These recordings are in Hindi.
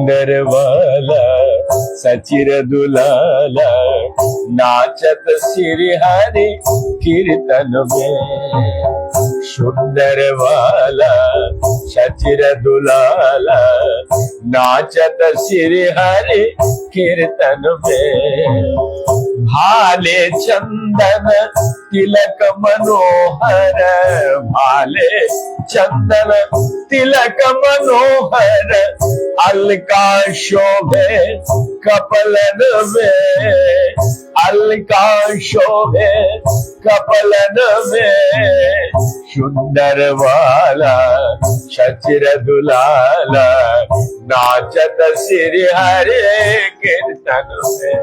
सुंदर वाला सचिर दुलाला नाचत श्री हरि कीर्तन में। सुंदर वाला सचिर दुलाला नाचत श्री हरि कीर्तन में। भाले चंदन तिलक मनोहर, भाले चंदन तिलक मनोहर अलका शोभे कपलन में। अलका शोभे कपलन में। सुंदर वाला सचिर दुलाला नाचत श्री हरि कीर्तन में।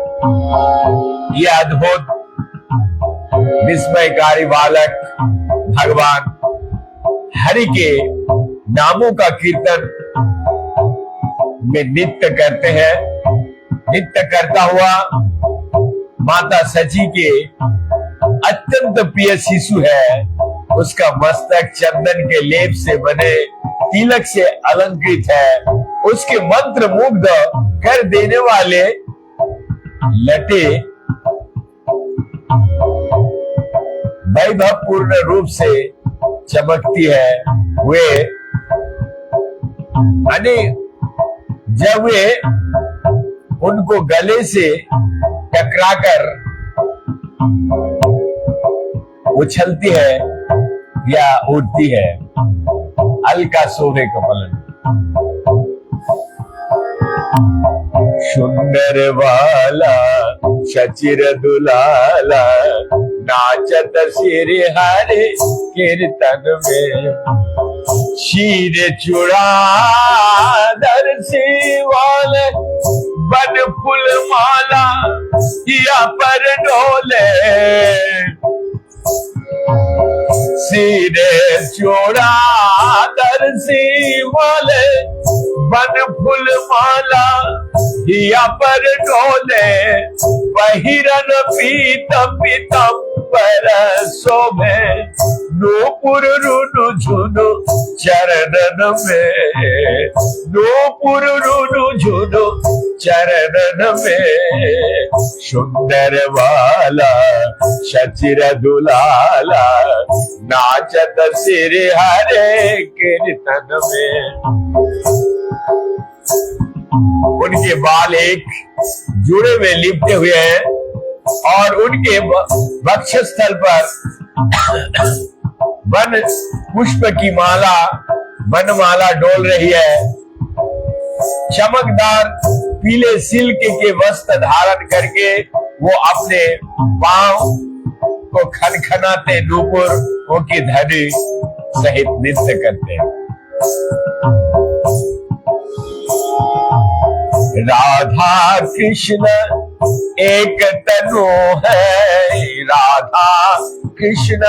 ये अद्भुत विस्मयकारी बालक भगवान हरि के नामों का कीर्तन में नित्य करते हैं। नित्य करता हुआ माता सची के अत्यंत प्रिय शिशु है, उसका मस्तक चंदन के लेप से बने तिलक से अलंकृत है। उसके मंत्र मुग्ध कर देने वाले लटे वैभव पूर्ण रूप से चमकती है। वे जब वे उनको गले से टकराकर उछलती है या उड़ती है। अलका शोभे कपलन। सुंदर वाला सचिर दुलाला नाचत श्री हरि कीर्तन में। शीर चूड़ा दर्शी वाले बन फूल माला या पर डोले। सिरे चूड़ा दर्शी वाले बन फूल माला या पर डोले। पहिरन पीतम पीतम्बर शोभे नूपुर रुनु झुनु चरणन में। नूपुर रुनु झुनु चरणन में। सुंदर वाला सचिर दुलाला नाचत श्री हरि कीर्तन में। उनके बाल एक जुड़े में लिपटे हुए हैं और उनके वक्षस्थल पर वन पुष्प की माला वनमाला डोल रही है। चमकदार पीले सिल्क के वस्त्र धारण करके वो अपने पांव को खनखनाते नूपुर की धनी सहित नृत्य करते हैं। राधा कृष्ण एक तनु है। राधा कृष्ण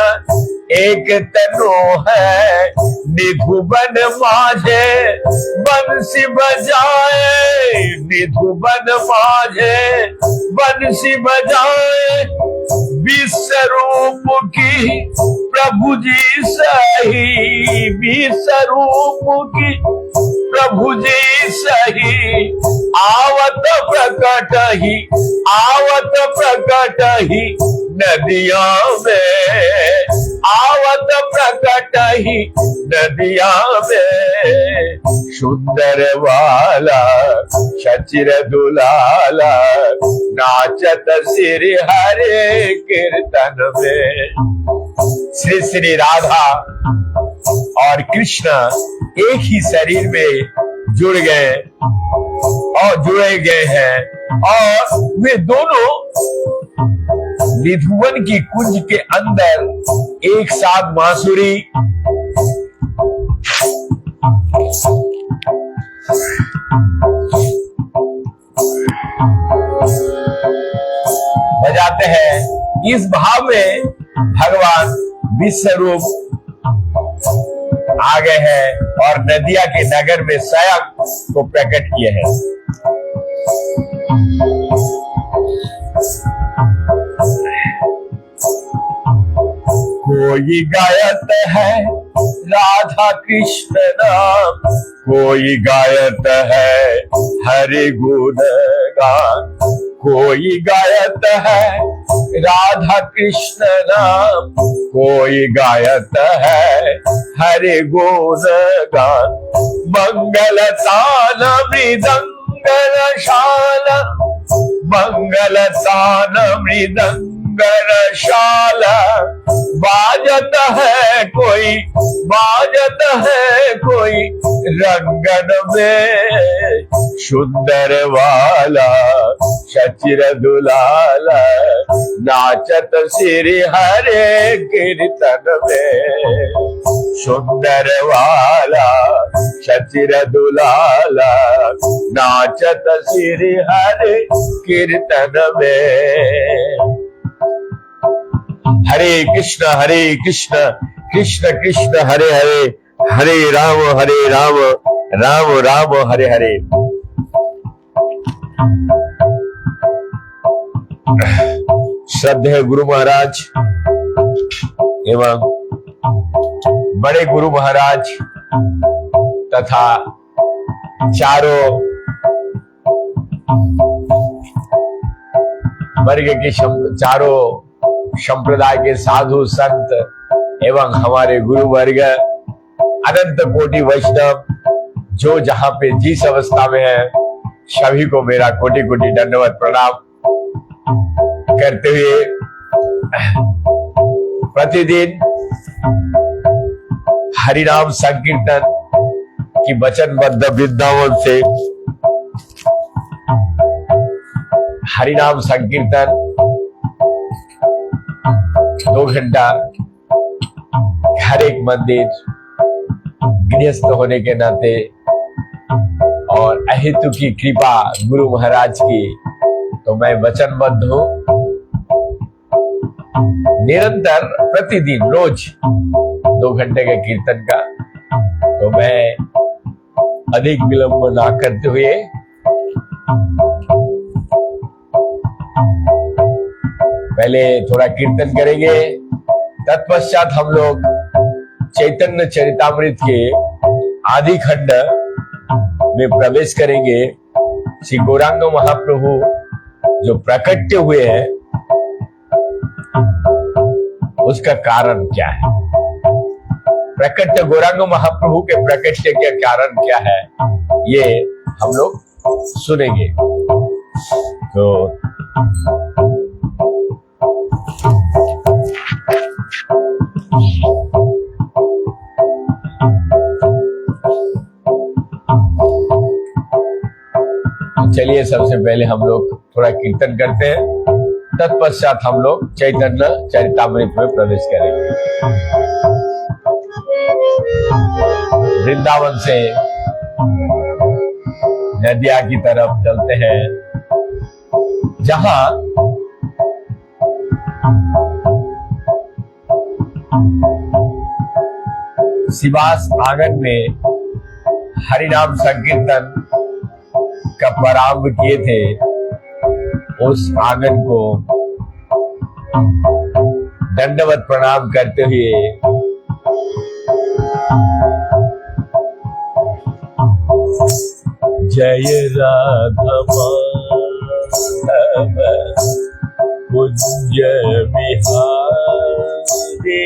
एक तनु है। निधुबन माझे बंसी बजाए। निधुबन माझे बंसी बजाए। विश्वरूप की प्रभु जी सही। विश्वरूप की प्रभु जी सही। आवत प्रकट ही आवत प्रकट ही नदिया में। आवत प्रकट ही नदिया में। सुंदर वाला सचिर दुलाला नाचत श्री हरि कीर्तन में। श्री श्री राधा और कृष्ण एक ही शरीर में जुड़े गए हैं और वे दोनों निधुवन की कुंज के अंदर एक साथ बांसुरी बजाते हैं। इस भाव में भगवान विश्वरूप आ गए हैं और नदिया के नगर में स्वयं को प्रकट किए हैं। कोई गायत है राधा कृष्ण नाम, कोई गायत है हरि गुण गान, कोई गायत है राधा कृष्ण नाम, कोई गायत है हरि गुण गान। मंगलतान मृदंगरशाल, मंगलतान मृदंगरशाल, बाजत है कोई, बाजत है कोई रंगन में, सुंदर वाला शचिर दुलाला, नाचत श्री हरे कीर्तन में, सुंदर वाला शचिर दुलाला, नाचत श्री हरे कीर्तन में। हरे कृष्ण कृष्ण कृष्ण हरे हरे, हरे राम राम राम हरे हरे। श्रद्धेय गुरु महाराज एवं बड़े गुरु महाराज तथा चारों वर्ग के चारों संप्रदाय के साधु संत एवं हमारे गुरु वर्ग, अनंत कोटि वैष्णव जो जहां पे जिस अवस्था में है, सभी को मेरा कोटि कोटि दंडवत प्रणाम करते हुए प्रतिदिन हरिनाम संकीर्तन की वचनबद्ध वृंदावन से हरिनाम संकीर्तन 2 घंटा हर एक मंदिर गृहस्थ होने के नाते और अहेतु की कृपा गुरु महाराज की, तो मैं वचनबद्ध हूं निरंतर प्रतिदिन रोज 2 घंटे के कीर्तन का। तो मैं अधिक विलंब ना करते हुए पहले थोड़ा कीर्तन करेंगे, तत्पश्चात हम लोग चैतन्य चरितामृत के आदि खंड में प्रवेश करेंगे। श्री गौरांग महाप्रभु जो प्रकट हुए हैं उसका कारण क्या है, प्रकट गौरांग महाप्रभु के प्रकट के कारण क्या है, ये हम लोग सुनेंगे। तो चलिए सबसे पहले हम लोग थोड़ा कीर्तन करते हैं, तत्पश्चात हम लोग चैतन्य चरितामृत में प्रवेश करेंगे। वृंदावन से नदिया की तरफ चलते हैं, जहां शिवास आंगन में हरिनाम संकीर्तन का प्रारंभ किए थे, उस आंगन को दंडवत प्रणाम करते हुए जय राधा माधव कुंज बिहारी,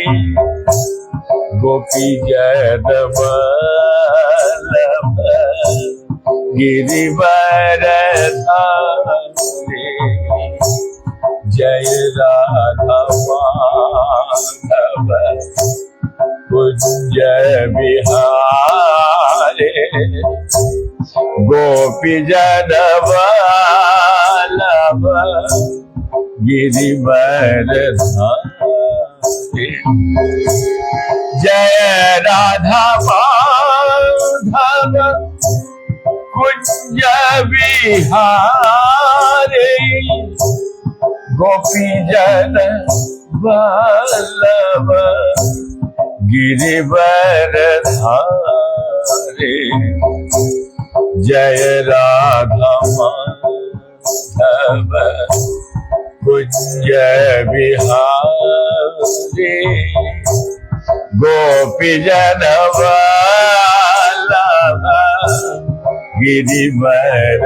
गोपी जन वल्लभ गिरिवर धारी, जय राधा माधव कुंज बिहारी, गोपी जन वल्लभ गिरिवर धारी, जय राधा माधव कुंज बिहारी, गोपी जन वल्लभ गिरिवर धारी, जय राधा माधव कुंज बिहारी, गोपी जन वल्लभ गिरिवर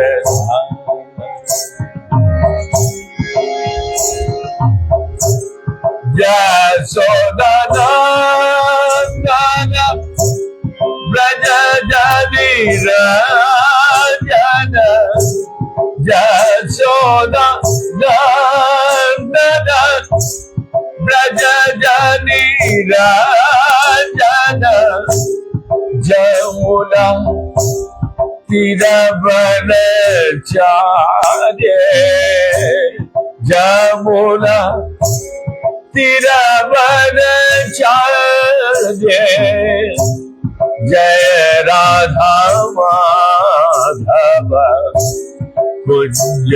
यशोदा नंदन ब्रज जनि रंजन यशोदा नंदन ब्रज जनि रंजन जमुना तीरवनचार्य जमुना तीरवनचार्य जय राधा माधव कुंज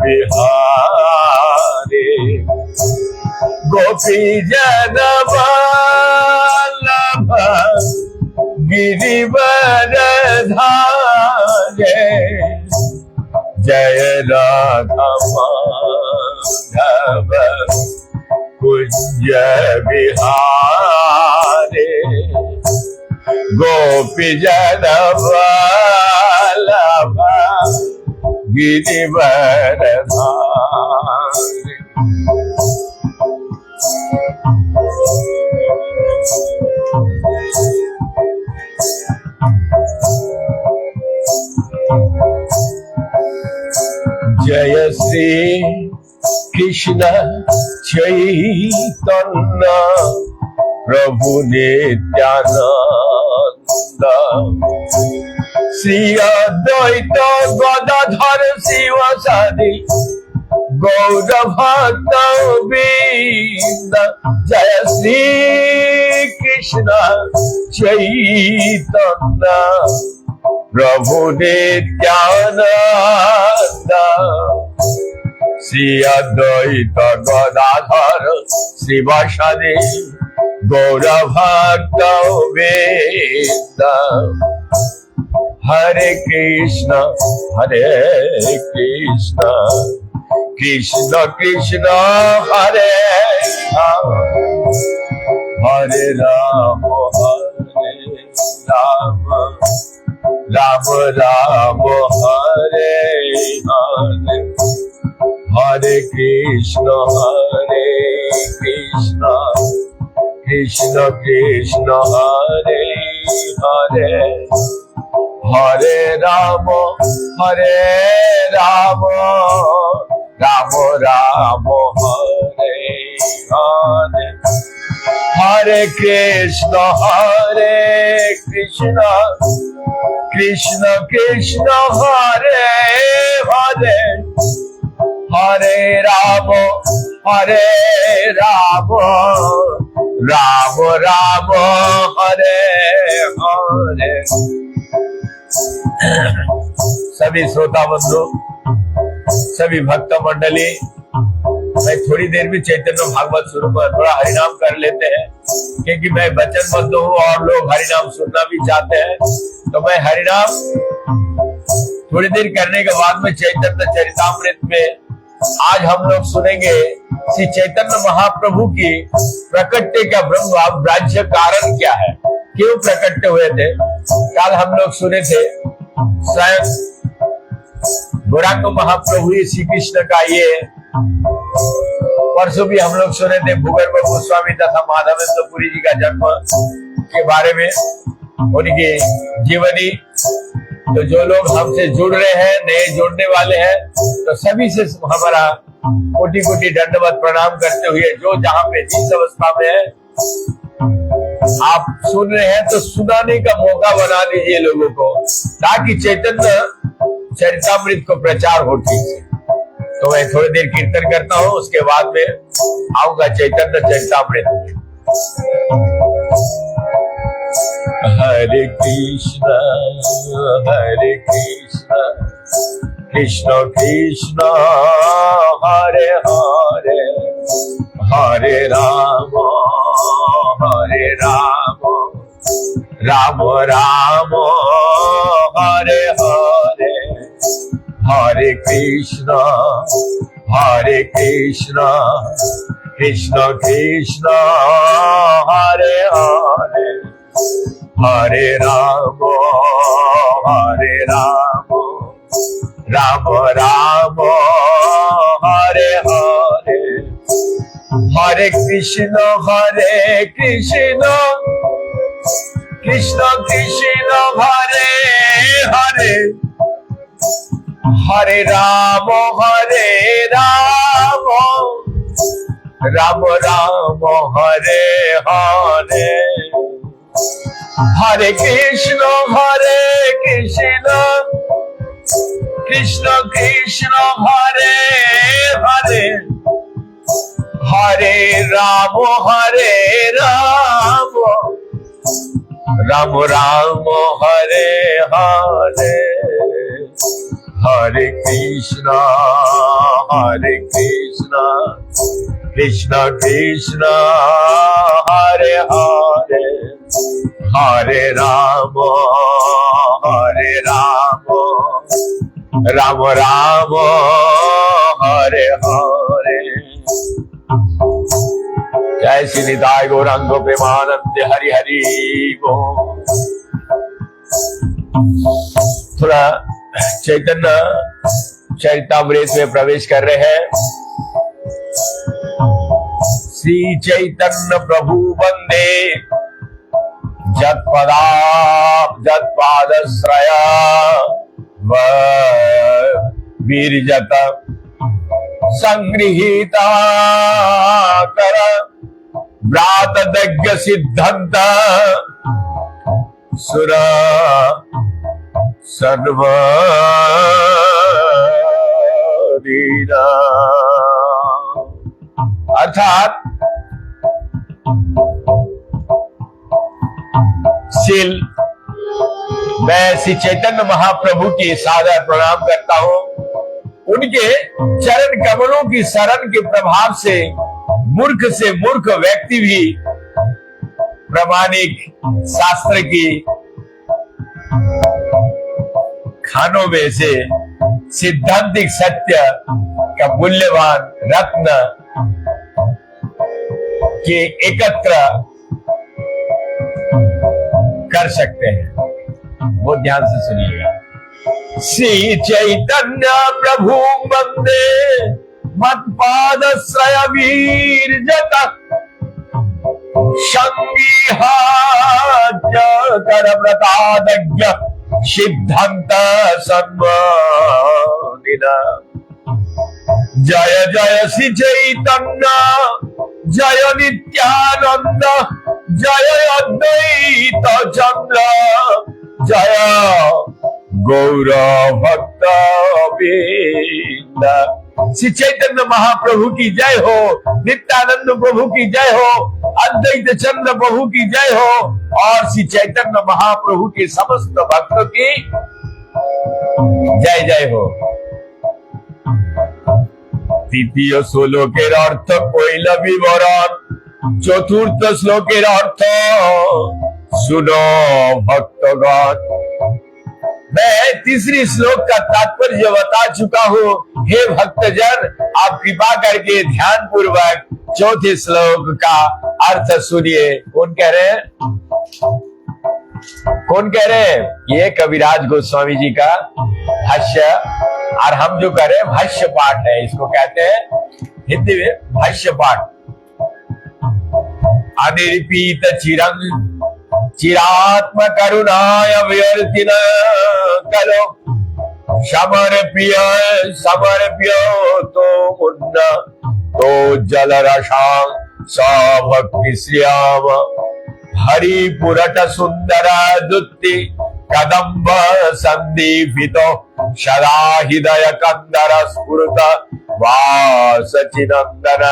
बिहारी गोपी जन वल्लभ गिरिवर धारे जय राधा माधव कुंज बिहारे गोपी जन वल्लभ गिरिवर धारे। जय श्री कृष्ण चैतन्य प्रभु नित्यानंद श्री अद्वैत गदाधर शिवासादि गौर भक्त वृंद जय श्री कृष्ण चैतन्य प्रभु नित्यानंद श्री अद्वैत गदाधर शिवासादि गौर भक्त वृंद हरे कृष्ण कृष्ण कृष्ण हरे राम हरे राम राम राम हरे हरे हरे कृष्ण कृष्ण कृष्ण हरे हरे हरे राम राम राम हरे हरे हरे कृष्ण कृष्ण कृष्ण हरे हरे हरे राम राम राम हरे हरे। सभी श्रोता बंधु सभी भक्त मंडली मैं थोड़ी देर में चैतन्य भागवत शुरू कर थोड़ा हरिनाम कर लेते हैं क्योंकि मैं वचनबद्ध हूँ और लोग हरिनाम सुनना भी चाहते हैं तो मैं हरिनाम थोड़ी देर करने के बाद में चैतन्य चरितामृत में आज हम लोग सुनेंगे श्री चैतन्य महाप्रभु की प्रकट्य का ब्रह्म राज्य कारण क्या है, क्यों प्रकट हुए थे। कल हम लोग सुने थे स्वयं गौरांग महाप्रभु श्री कृष्ण का ये, परसों भी हम लोग सुने थे भूगर्भ गोस्वामी तथा माधवेंद्रपुरी जी का जन्म के बारे में, उनकी जीवनी। तो जो लोग हमसे जुड़ रहे हैं, नए जुड़ने वाले हैं, तो सभी से हमारा कोटि कोटि दंडवत प्रणाम करते हुए जो जहाँ पे जिस अवस्था में है आप सुन रहे हैं तो सुनाने का मौका बना दीजिए लोगों को, ताकि चैतन्य चरितामृत को प्रचार हो ठीक से। तो मैं थोड़ी देर कीर्तन करता हूँ, उसके बाद में आऊंगा चैतन्य चरितामृत में। हरे कृष्ण कृष्ण कृष्ण हरे हरे हरे राम राम राम हरे हरे हरे कृष्ण कृष्ण कृष्ण हरे हरे हरे राम राम राम हरे हरे हरे कृष्ण कृष्ण कृष्ण हरे हरे हरे राम राम राम हरे हरे हरे कृष्ण कृष्ण कृष्ण हरे हरे हरे राम राम राम हरे हरे हरे कृष्ण कृष्ण कृष्ण हरे हरे हरे राम राम राम हरे हरे। जय श्री निताय गौरांग प्रेमानंद हरि हरि बोल। थोड़ा चैतन्य चरितामृत में प्रवेश कर रहे हैं। श्री चैतन्य प्रभु वंदे जत्पादश्रय वीरजत संगृहीता कर व्रातदज्ञ सिद्धांत सुर सर्व अर्थात मैं श्री चैतन्य महाप्रभु की सादर प्रणाम करता हूं। उनके चरण कमलों की शरण के प्रभाव से मूर्ख व्यक्ति भी प्रामाणिक शास्त्र की खानों में से सिद्धांतिक सत्य का मूल्यवान रत्न के एकत्र कर सकते हैं। वो ध्यान से सुनिएगा। श्री चैतन्य प्रभु वंदे मत्पादश्रय वीरजत संगीहाच कर व्रतादज्ञ सिद्धांत सन्मानिना। जय जय श्री चैतन्य जय नित्यानंद जय अद्वैत चंद्र जय गौर भक्त श्री चैतन्य महाप्रभु की जय हो, नित्यानंद प्रभु की जय हो, अद्वैत चंद्र प्रभु की जय हो और श्री चैतन्य महाप्रभु के समस्त भक्तों की जय जय हो। तृतीय श्लोकेर अर्थ कइल विवरण, चतुर्थ श्लोकेर अर्थ सुनो भक्तगण। मैं तीसरी श्लोक का तात्पर्य बता चुका हूँ। हे भक्तजन, आप कृपा करके ध्यान पूर्वक चौथे श्लोक का अर्थ सुनिए। कौन कह रहे हैं? कौन कह रहे हैं? ये कविराज गोस्वामी जी का भाष्य, और हम जो कर रहे हैं भाष्य पाठ है, इसको कहते हैं हिंदी में भाष्य पाठ। अनिर्पीत चिरात्म करुणाय व्यर्थिन करो समर्प्य तो मुन्न तो जल रसां भक्ति श्रियाम हरि पुरट सुंदर दुत्ति कदम्ब संदीपितो सदा हृदय कंदर स्फुरत वासचिनंदन।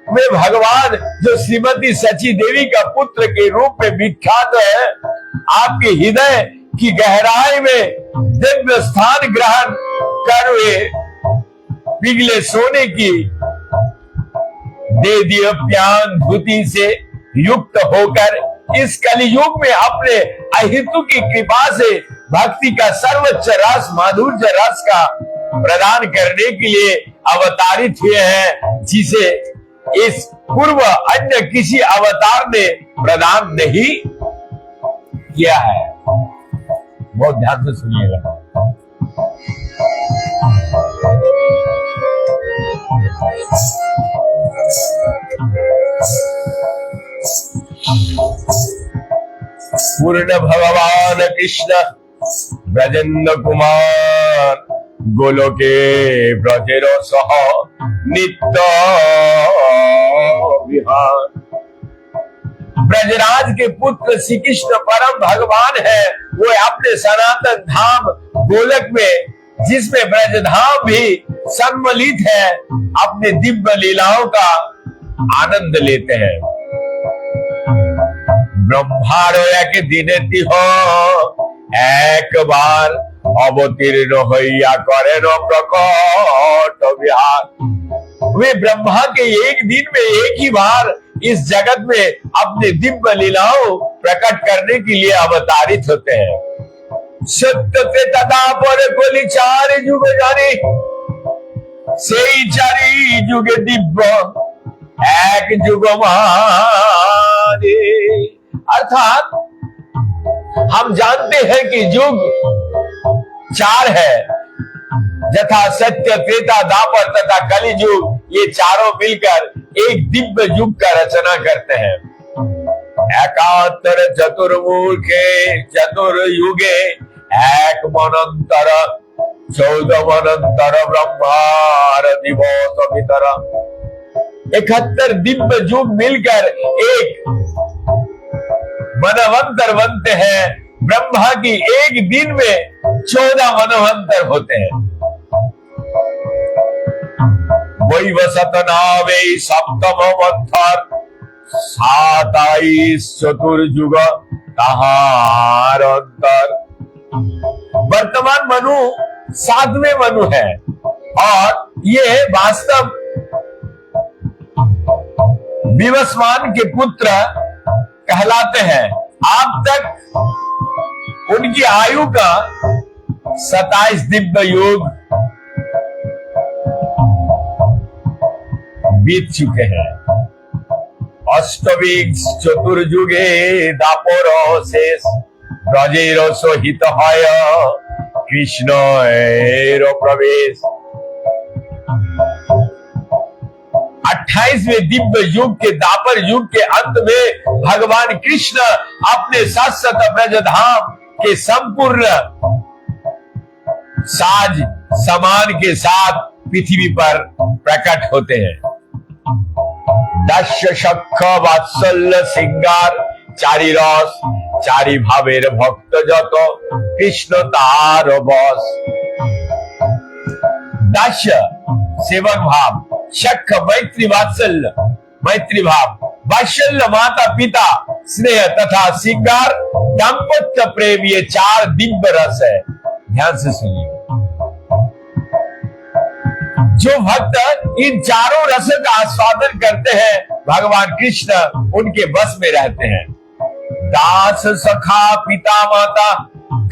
वे भगवान जो श्रीमती सची देवी का पुत्र के रूप में विख्यात है, आपके हृदय की गहराई में दिव्य स्थान ग्रहण कर वे पिघले सोने की देदीप्यानुभूति से युक्त होकर इस कलियुग में अपने अहितु की कृपा से भक्ति का सर्वोच्च रस माधुर्य रस का प्रदान करने के लिए अवतारित हुए हैं, जिसे इस पूर्व अन्य किसी अवतार ने प्रदान नहीं किया है। बहुत ध्यान से सुनिएगा। पूर्ण भगवान कृष्ण ब्रजेंद्र कुमार गोलोके ब्रजेरो सह नित्य विहार। ब्रजराज के पुत्र श्री कृष्ण परम भगवान है। वो अपने सनातन धाम गोलक में, जिसमें ब्रजधाम भी सम्मिलित है, अपने दिव्य लीलाओं का आनंद लेते हैं। ब्रह्मार एक दिने तिह एक बार अवतीर्ण हइया करें प्रकट विहार। वे ब्रह्मा के एक दिन में एक ही बार इस जगत में अपने दिव्य लीलाओं प्रकट करने के लिए अवतारित होते हैं। सत्य ते तदा पर कोली चार युग जाने से चारी युग दिव्य एक युग मारे। अर्थात हम जानते हैं कि युग चार है, यथा सत्य त्रेता दापर तथा कलि युग। ये चारों मिलकर एक दिव्य युग का रचना करते हैं। एकात्तर चतुर्मुखे चतुर्युगे एक मनंतर 14 मनंतर ब्रह्मार दिवस भीतर। 71 दिव्य युग मिलकर एक मनवंतर बनते हैं। ब्रह्मा की एक दिन में 14 मनवंतर होते हैं। वैवसत नावे सप्तम वत्थर 27 चतुर्युग तहार अंतर। वर्तमान मनु 7वें मनु है और ये वास्तव विवस्वान के पुत्र कहलाते हैं। अब तक उनकी आयु का 27 दिव्य युग बीत चुके हैं। अष्टविक चतुर्युगे दापर शेष ब्रजेर सहित है कृष्ण प्रवेश। 28वें दिव्य युग के दापर युग के अंत में भगवान कृष्ण अपने शाश्वत ब्रजधाम के संपूर्ण साज समान के साथ पृथ्वी पर प्रकट होते हैं। दश शख वात्सल्य सिंगार चारि रस चारि भावेर भक्त जत कृष्ण तार बस। दश सेवक भाव, शख मैत्री वात्सल्य मैत्री भाव, वात्सल्य माता पिता स्नेह तथा सिंगार दाम्पत्य प्रेम, ये 4 दिव्य रस है। ध्यान से सुनिए। जो भक्त इन चारों रसों का आस्वादन करते हैं भगवान कृष्ण उनके बस में रहते हैं। दास सखा पिता माता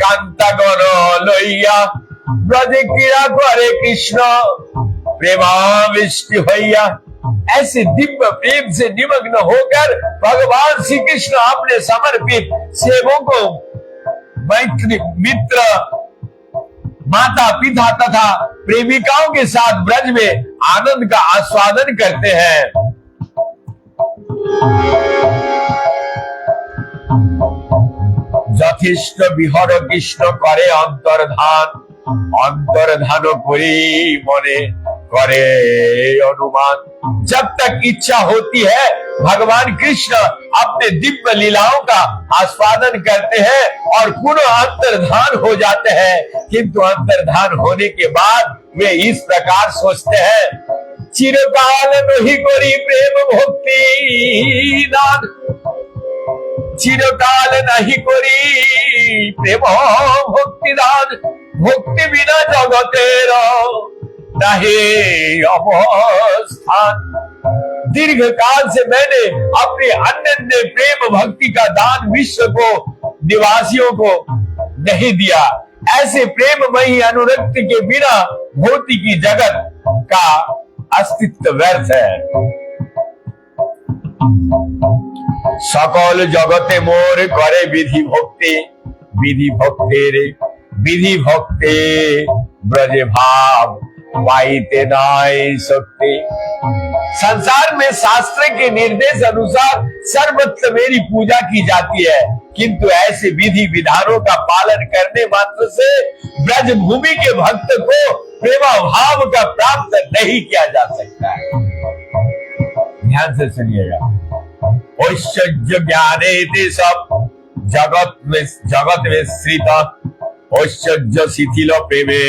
कांता गण लोहिया ब्रज क्रीड़ा करे कृष्ण प्रेमाविष्ट भैया। ऐसे दिव्य प्रेम से निमग्न होकर भगवान श्री कृष्ण अपने समर्पित सेवकों मैत्री मित्र माता पिता तथा प्रेमिकाओं के साथ ब्रज में आनंद का आस्वादन करते हैं। যথেষ্ট বিহর কৃষ্ণ করে অন্তর্ধান, অন্তর্ধান করি মনে करे अनुमान। जब तक इच्छा होती है भगवान कृष्ण अपने दिव्य लीलाओं का आस्वादन करते हैं और पुनः अंतर्धान हो जाते हैं। किंतु अंतर्धान होने के बाद वे इस प्रकार सोचते हैं, चिरकाल नहीं करी प्रेम भक्ति दान, चिरकाल नहीं करी प्रेम भक्ति दान, भक्ति बिना जगतेर नहीं अवस्थान। दीर्घ काल से मैंने अपने अनन्य प्रेम भक्ति का दान विश्व को निवासियों को नहीं दिया। ऐसे प्रेममयी अनुरक्ति के बिना भौतिकी जगत का अस्तित्व व्यर्थ है। सकल जगते मोर करे विधि भक्ति, विधि भक्ते ब्रज भाव पाइते नाय सकते। संसार में शास्त्र के निर्देश अनुसार सर्वत्र मेरी पूजा की जाती है, किंतु ऐसे विधि विधानों का पालन करने मात्र से ब्रज भूमि के भक्त को प्रेम भाव का प्राप्त नहीं किया जा सकता है। ध्यान से सुनिएगा। ऐश्वर्य ज्ञाने ते सब जगत में श्रित, ऐश्वर्य शिथिल प्रेमे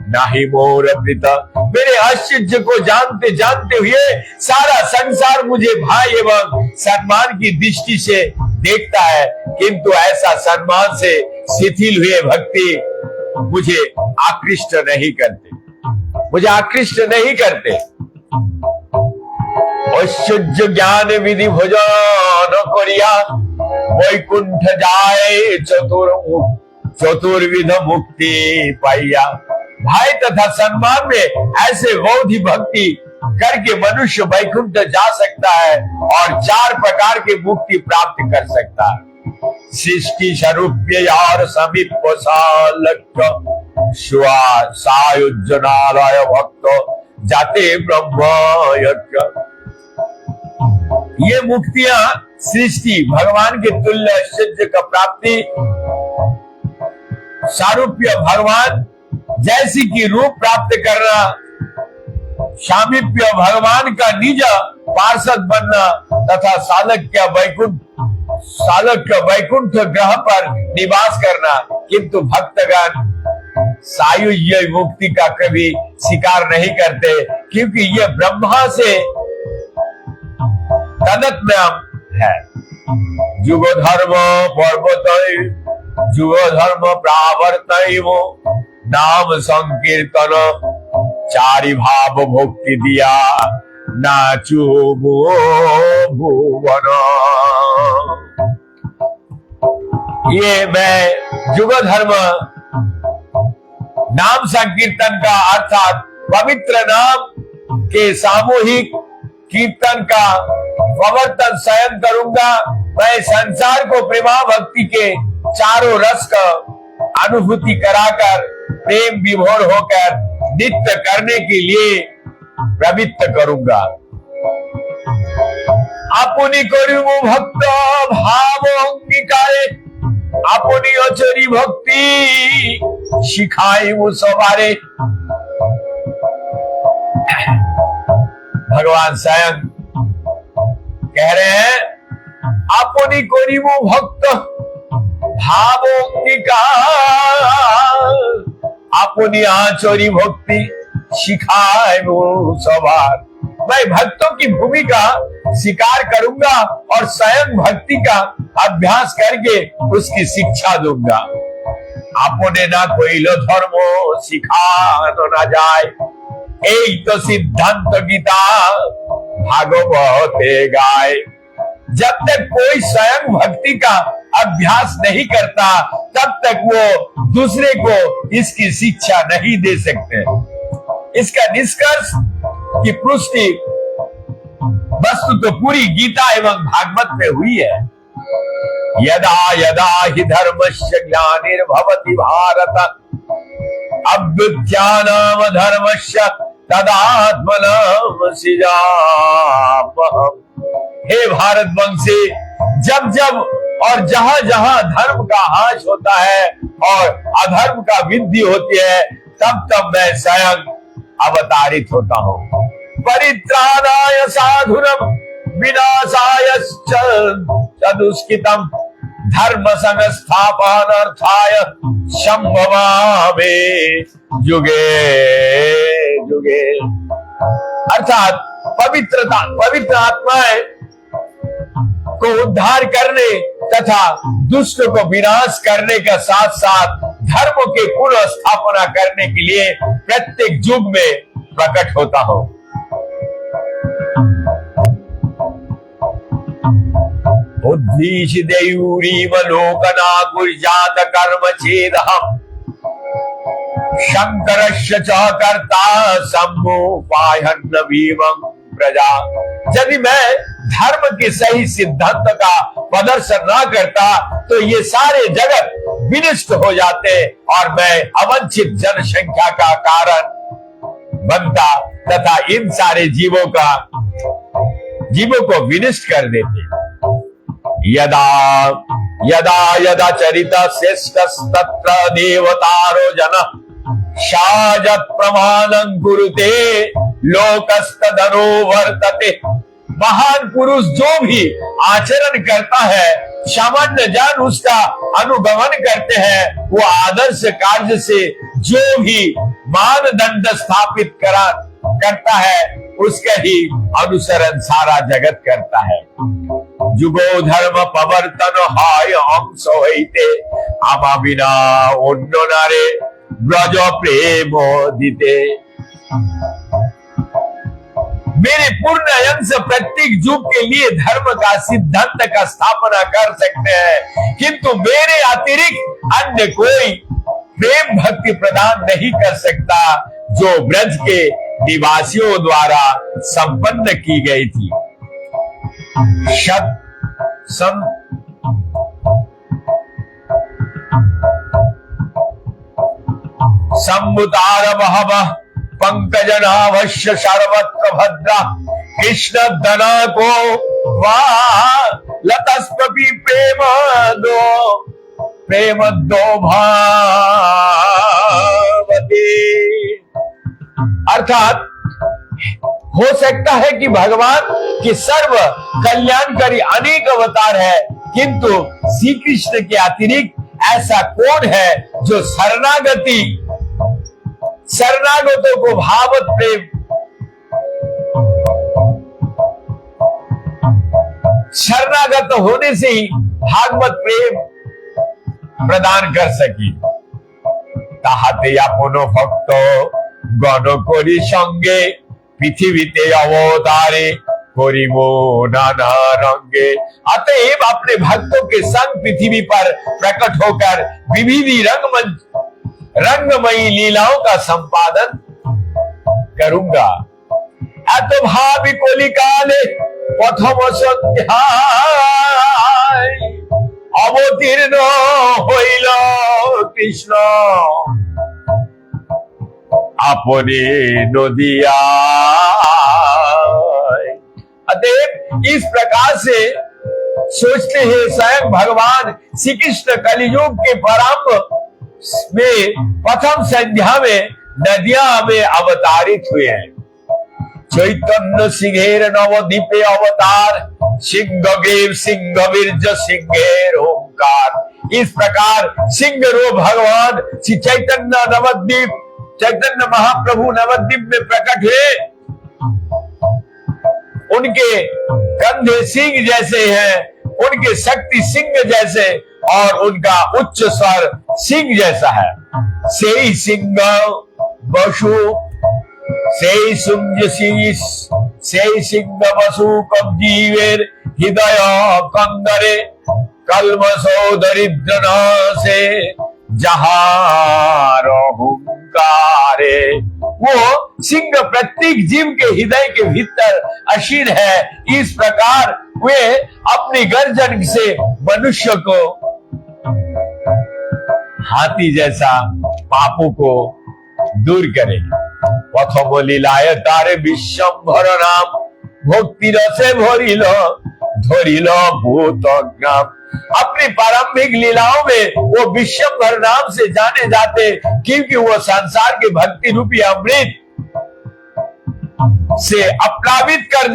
नाही मोर प्रीत। मेरे ऐश्वर्य को जानते जानते हुए सारा संसार मुझे भाई एवं सम्मान की दृष्टि से देखता है, किंतु ऐसा सम्मान से शिथिल हुए भक्ति मुझे आकृष्ट नहीं करते, ऐश्वर्य ज्ञान विधि भोजन करिया वैकुंठ जाए चतुर्विध मुक्ति पाइया। भाई तथा सम्मान में ऐसे बौद्धि भक्ति करके मनुष्य वैकुंठ जा सकता है और 4 प्रकार की मुक्ति प्राप्त कर सकता है। सृष्टि स्वरूप्य और समीप सालक्य सायुज्य नाराय भक्त जाते ब्रह्म यज्ञ। ये मुक्तियां सृष्टि भगवान के तुल्य ऐश्वर्य का प्राप्ति, सारूप्य भगवान जैसी की रूप प्राप्त करना, सामीप्य भगवान का निज पार्षद बनना तथा सालक्य वैकुंठ ग्रह पर निवास करना। किंतु भक्तगण सायुज्य मुक्ति का कभी स्वीकार नहीं करते, क्योंकि ये ब्रह्मा से तदत्म्यम है। जुग धर्म पर्वतय जुग धर्म प्रावर्तय नाम संकीर्तन चारि भाव भक्ति दिया नाचो भुवन। ये मैं जुग धर्म नाम संकीर्तन का अर्थात पवित्र नाम के सामूहिक कीर्तन का प्रवर्तन स्वयं करूंगा। मैं संसार को प्रेमा भक्ति के चारों रस का अनुभूति कराकर प्रेम विभोर होकर नित्य करने के लिए प्रवृत्त करूंगा। अपनी करिबो भक्त भाव अंगीकारे, अपनी अचरी भक्ति शिखाई वो सवारे। भगवान स्वयं कह रहे हैं, अपनी करिबो भक्त भाव अंगीकार, अपनी आचरी भक्ति शिखाए वो सवार। मैं भक्तों की भूमिका स्वीकार करूंगा और स्वयं भक्ति का अभ्यास करके उसकी शिक्षा दूंगा। आपने ना कोई लो धर्मो सिखानो ना जाए, एक तो सिद्धांत गीता भागवते गाय। जब तक कोई स्वयं भक्ति का अभ्यास नहीं करता तब तक वो दूसरे को इसकी शिक्षा नहीं दे सकते। इसका निष्कर्ष की पुष्टि वस्तु तो पूरी गीता एवं भागवत में हुई है। यदा यदा हि धर्मस्य ग्लानिर्भवति भारत अभ्युत्थानम् धर्मस्य तदात्मनः सृजाम्यहम्। हे भारत वंशी, जब जब और जहां जहां धर्म का हास होता है और अधर्म का वृद्धि होती है, तब तब मैं स्वयं अवतारित होता हूँ। परित्राणाय साधुरम विनाशाय चतुष्कृतम धर्म संस्थापनार्थाय संभवामि युगे युगे। अर्थात पवित्र आत्माएं को उद्धार करने तथा दुष्ट को विनाश करने के साथ साथ धर्म के पुनः स्थापना करने के लिए प्रत्येक युग में प्रकट होता हो। उद्दीश देयूरीव लोकना गुर्जात कर्म छेदहम् शंकरस्य च कर्ता सम्मोपायन्न भीमम् प्रजा। यदि मैं धर्म के सही सिद्धांत का प्रदर्शन ना करता तो ये सारे जगत विनष्ट हो जाते और मैं अवंचित जनसंख्या का कारण बनता तथा इन सारे जीवों को विनष्ट कर देते। यदा यदा यदा चरिता श्रेष्ठस्तत्र देवतारो जनः शाजत प्रमाणं कुरुते लोकस्तदनो वर्तते। महान पुरुष जो भी आचरण करता है, सामान्य जन उसका अनुगमन करते हैं। वो आदर्श कार्य से जो भी मानदंड स्थापित करता है उसका ही अनुसरण सारा जगत करता है। जुगो धर्म प्रवर्तन हाय हंस होइते आमा बिना अन्य नारे ब्रज प्रेम दिते। मेरे पूर्ण अंश प्रत्येक युग के लिए धर्म का सिद्धांत का स्थापना कर सकते हैं, किंतु मेरे अतिरिक्त अन्य कोई प्रेम भक्ति प्रदान नहीं कर सकता जो ब्रज के निवासियों द्वारा संपन्न की गई थी। संबुतार महवः पंकजनाभस्य सर्वत्र भद्रा कृष्ण धना को लतस्पति प्रेम दो भावते। अर्थात हो सकता है कि भगवान के सर्व कल्याणकारी अनेक अवतार है, किंतु श्री कृष्ण के अतिरिक्त ऐसा कौन है जो शरणागतों को भावत प्रेम शरणागत होने से ही भागवत प्रेम प्रदान कर सकी। ताहाते अपनो भक्त गण करी संगे पृथ्वीते अवतारे करिबो नाना रंगे। अतएव अपने भक्तों के संग पृथ्वी पर प्रकट होकर विविध रंगमयी लीलाओं का संपादन करूंगा। अतो भावी कलिकाले प्रथम संध्याय अवतीर्ण हईल कृष्ण अपने नदिया। अतएव इस प्रकार से सोचते हैं स्वयं भगवान श्री कृष्ण कलियुग के प्रारंभ में प्रथम संध्या में नदिया में अवतारित हुए हैं। चैतन्य सिंहेर नवद्वीपे अवतार सिंहवीर्ज सिंहेर ओंकार। इस प्रकार सिंह रूप भगवान श्री चैतन्य महाप्रभु नवद्वीप में प्रकट हुए। उनके कंधे सिंह जैसे हैं, उनके शक्ति सिंह जैसे और उनका उच्च स्वर सिंह जैसा है। सेई सिंह बसु सेई सिंह बसु कब्जीवेर हृदय कंदरे कल्मसो दरिद्र नासे जहार हुंकारे। वो सिंह प्रत्येक जीव के हृदय के भीतर अशीर है। इस प्रकार वे अपनी गर्जन से मनुष्य को हाथी जैसा पापों को दूर करे। प्रथम लीलाय तारे विश्वम्भर नाम भक्ति रसे धरिल भूतग्राम। अपनी प्रारंभिक लीलाओं में वो विश्वम्भर नाम से जाने जाते, क्योंकि वो संसार के भक्ति रूपी अमृत से अप्लावित कर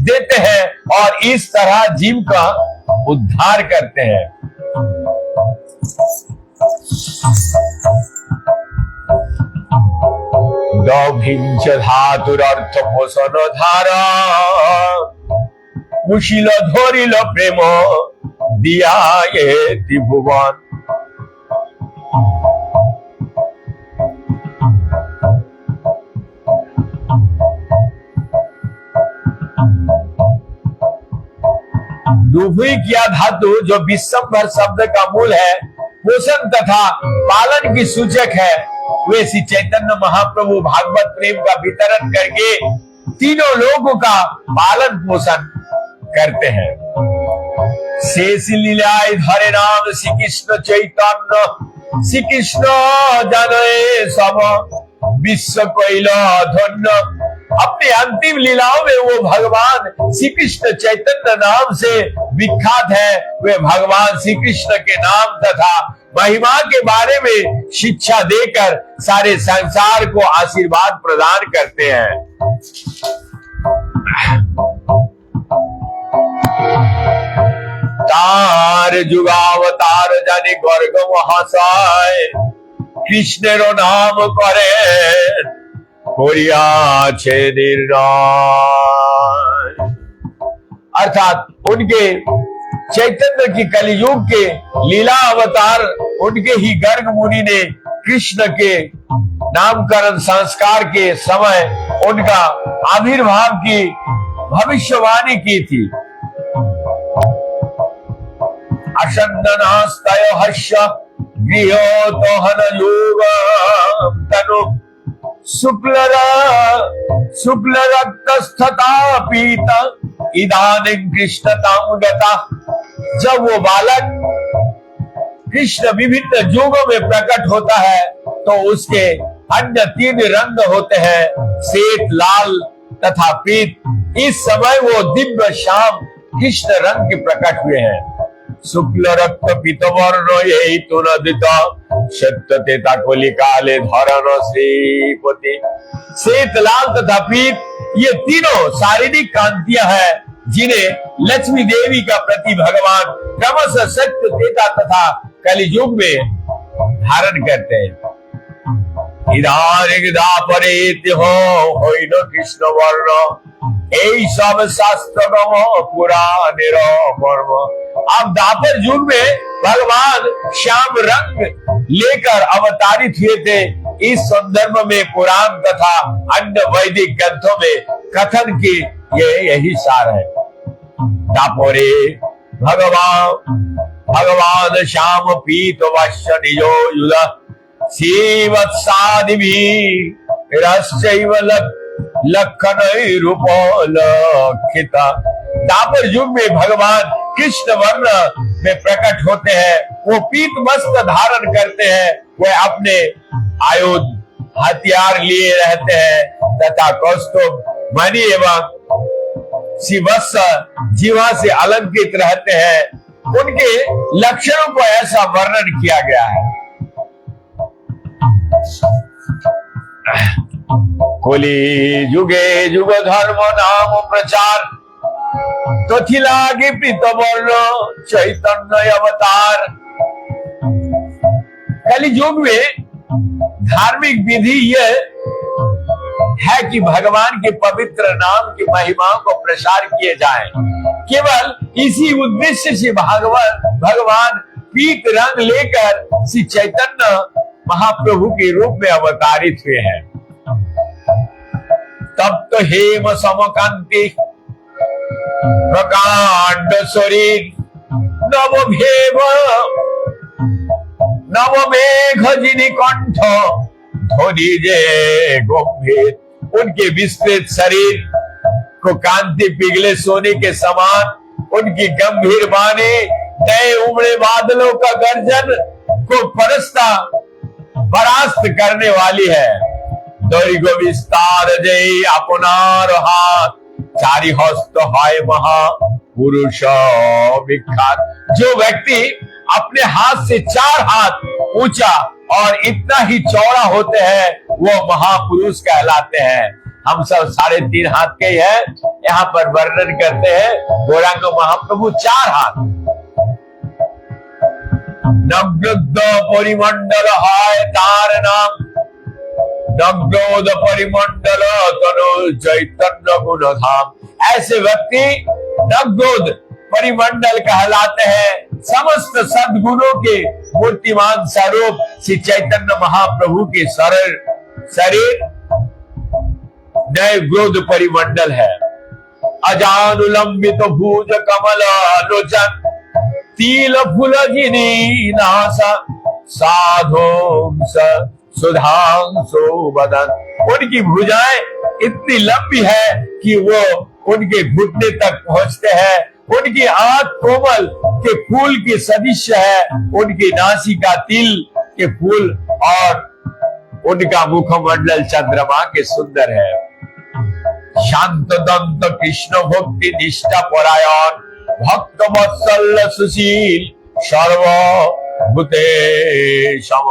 देते हैं और इस तरह जीव का उद्धार करते हैं। दभिंच धातुरर्थ पोषण धारा कुशील धरिल प्रेम दिया ये त्रिभुवन। दुभि किया धातु जो विश्वम्भर शब्द का मूल है, पोषण तथा पालन की सूचक है। वे श्री चैतन्य महाप्रभु भागवत प्रेम का वितरण करके तीनों लोगों का पालन पोषण करते हैं। शेष लीलाए धरे नाम श्री कृष्ण चैतन्य, श्री कृष्ण जाने सब विश्व कैल धन्य। अपनी अंतिम लीलाओं में वो भगवान श्री कृष्ण चैतन्य नाम से विख्यात है। वे भगवान श्री कृष्ण के नाम तथा महिमा के बारे में शिक्षा देकर सारे संसार को आशीर्वाद प्रदान करते हैं। तार जुगावतार जाने गर्ग महाशय, कृष्ण रो नाम करे कोरिया छे निर्णय। अर्थात उनके चैतन्य की कलियुग के लीला अवतार उनके ही गर्ग मुनि ने कृष्ण के नामकरण संस्कार के समय उनका आविर्भाव की भविष्यवाणी की थी। अशंदनास्तय हर्ष गृहो तोहन योग तनु शुक्ल रक्तस्थता पीता इदानीं कृष्णतां गता। जब वो बालक कृष्ण विभिन्न युगों में प्रकट होता है तो उसके अन्य तीन रंग होते हैं, श्वेत, लाल तथा पीत। इस समय वो दिव्य श्याम कृष्ण रंग के प्रकट हुए हैं। शुक्ल रक्त पीत वर्ण यही तुनदिता सत्यतेता कोली काले धरण श्रीपति। श्वेत, लाल तथा पीत ये तीनों शारीरिक कांतियां हैं जिन्हें लक्ष्मी देवी का प्रति भगवान क्रमशः सत्य तेता तथा कलियुग में धारण करते हैं। कृष्ण वर्ण यही सब शास्त्र पुराणेर मर्म। अब दापर युग में भगवान श्याम रंग लेकर अवतारित हुए थे। इस संदर्भ में पुराण तथा अन्य वैदिक ग्रंथों में कथन की यही सार है। दापोरे भगवान श्याम पीत वश्य निजो युध श्रीवत्सादिभि रश्चैव लखन रूप लक्षिता। दापर युग में भगवान कृष्ण वर्ण में प्रकट होते हैं। वो पीत वस्त्र धारण करते हैं। वे अपने आयुध हथियार लिए रहते हैं तथा कौस्तुभ मणि एवं शिवस्त्र जीवा से अलंकृत रहते हैं। उनके लक्षणों को ऐसा वर्णन किया गया है। कोली युगे युग धर्म नाम प्रचार तो थिलागे प्रीत वर्ण चैतन्य अवतार। कलि युग में धार्मिक विधि यह है कि भगवान के पवित्र नाम की महिमाओं को प्रसार किए जाए। केवल इसी उद्देश्य से भगवान पीत रंग लेकर श्री चैतन्य महाप्रभु के रूप में अवतारित हुए हैं। तब तो हेम समकांति प्रकांड शरीर नवमेघ जिनि कंठ ध्वनि जे गंभीर। उनके विस्तृत शरीर को कांति पिघले सोने के समान, उनकी गंभीर वाणी नए उमड़े बादलों का गर्जन को परास्त करने वाली है। दैर्घ्य विस्तार जय अपनार हाथ चारि हस्त हाय महा पुरुष विख्यात। जो व्यक्ति अपने हाथ से 4 हाथ ऊंचा और इतना ही चौड़ा होते हैं वो महापुरुष कहलाते हैं। हम सब 3.5 हाथ के हैं। यहाँ पर वर्णन करते हैं गौरांग महाप्रभु 4 हाथ। नवग्रोध परिमंडल हाय तार नाम, नवग्रोध परिमंडल तनु चैतन्य गुण धाम। ऐसे व्यक्ति नवग्रोध परिमंडल कहलाते हैं। समस्त सद्गुणों के मूर्तिमान स्वरूप श्री चैतन्य महाप्रभु के शरीर नए ग्रोध परिमंडल है। अजानुलंबित भुज कमल लोचन तिल फुल जिनी नासा साधो सुधांशु बदन। उनकी भुजाएं इतनी लंबी है कि वो उनके घुटने तक पहुंचते हैं। उनकी आंख कोमल के फूल की सदृश है, उनकी नासिका तिल के फूल और उनका मुखमंडल चंद्रमा के सुंदर है। शांत दंत कृष्ण भक्ति निष्ठा परायण भक्त वत्सल सुशील सर्वभूते सम।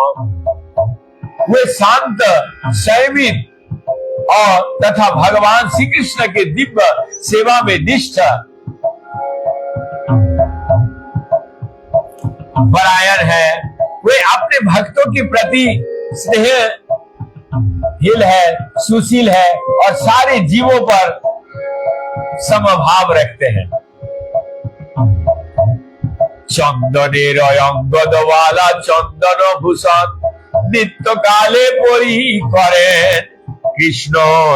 वे शांत संयमित और तथा भगवान श्री कृष्ण के दिव्य सेवा में निष्ठ परायण है। वे अपने भक्तों के प्रति स्नेहशील है, सुशील है और सारे जीवों पर समभाव रखते हैं। चंदनेर अंगद वाला चंदन भूषण नित्य काले परी करें कृष्ण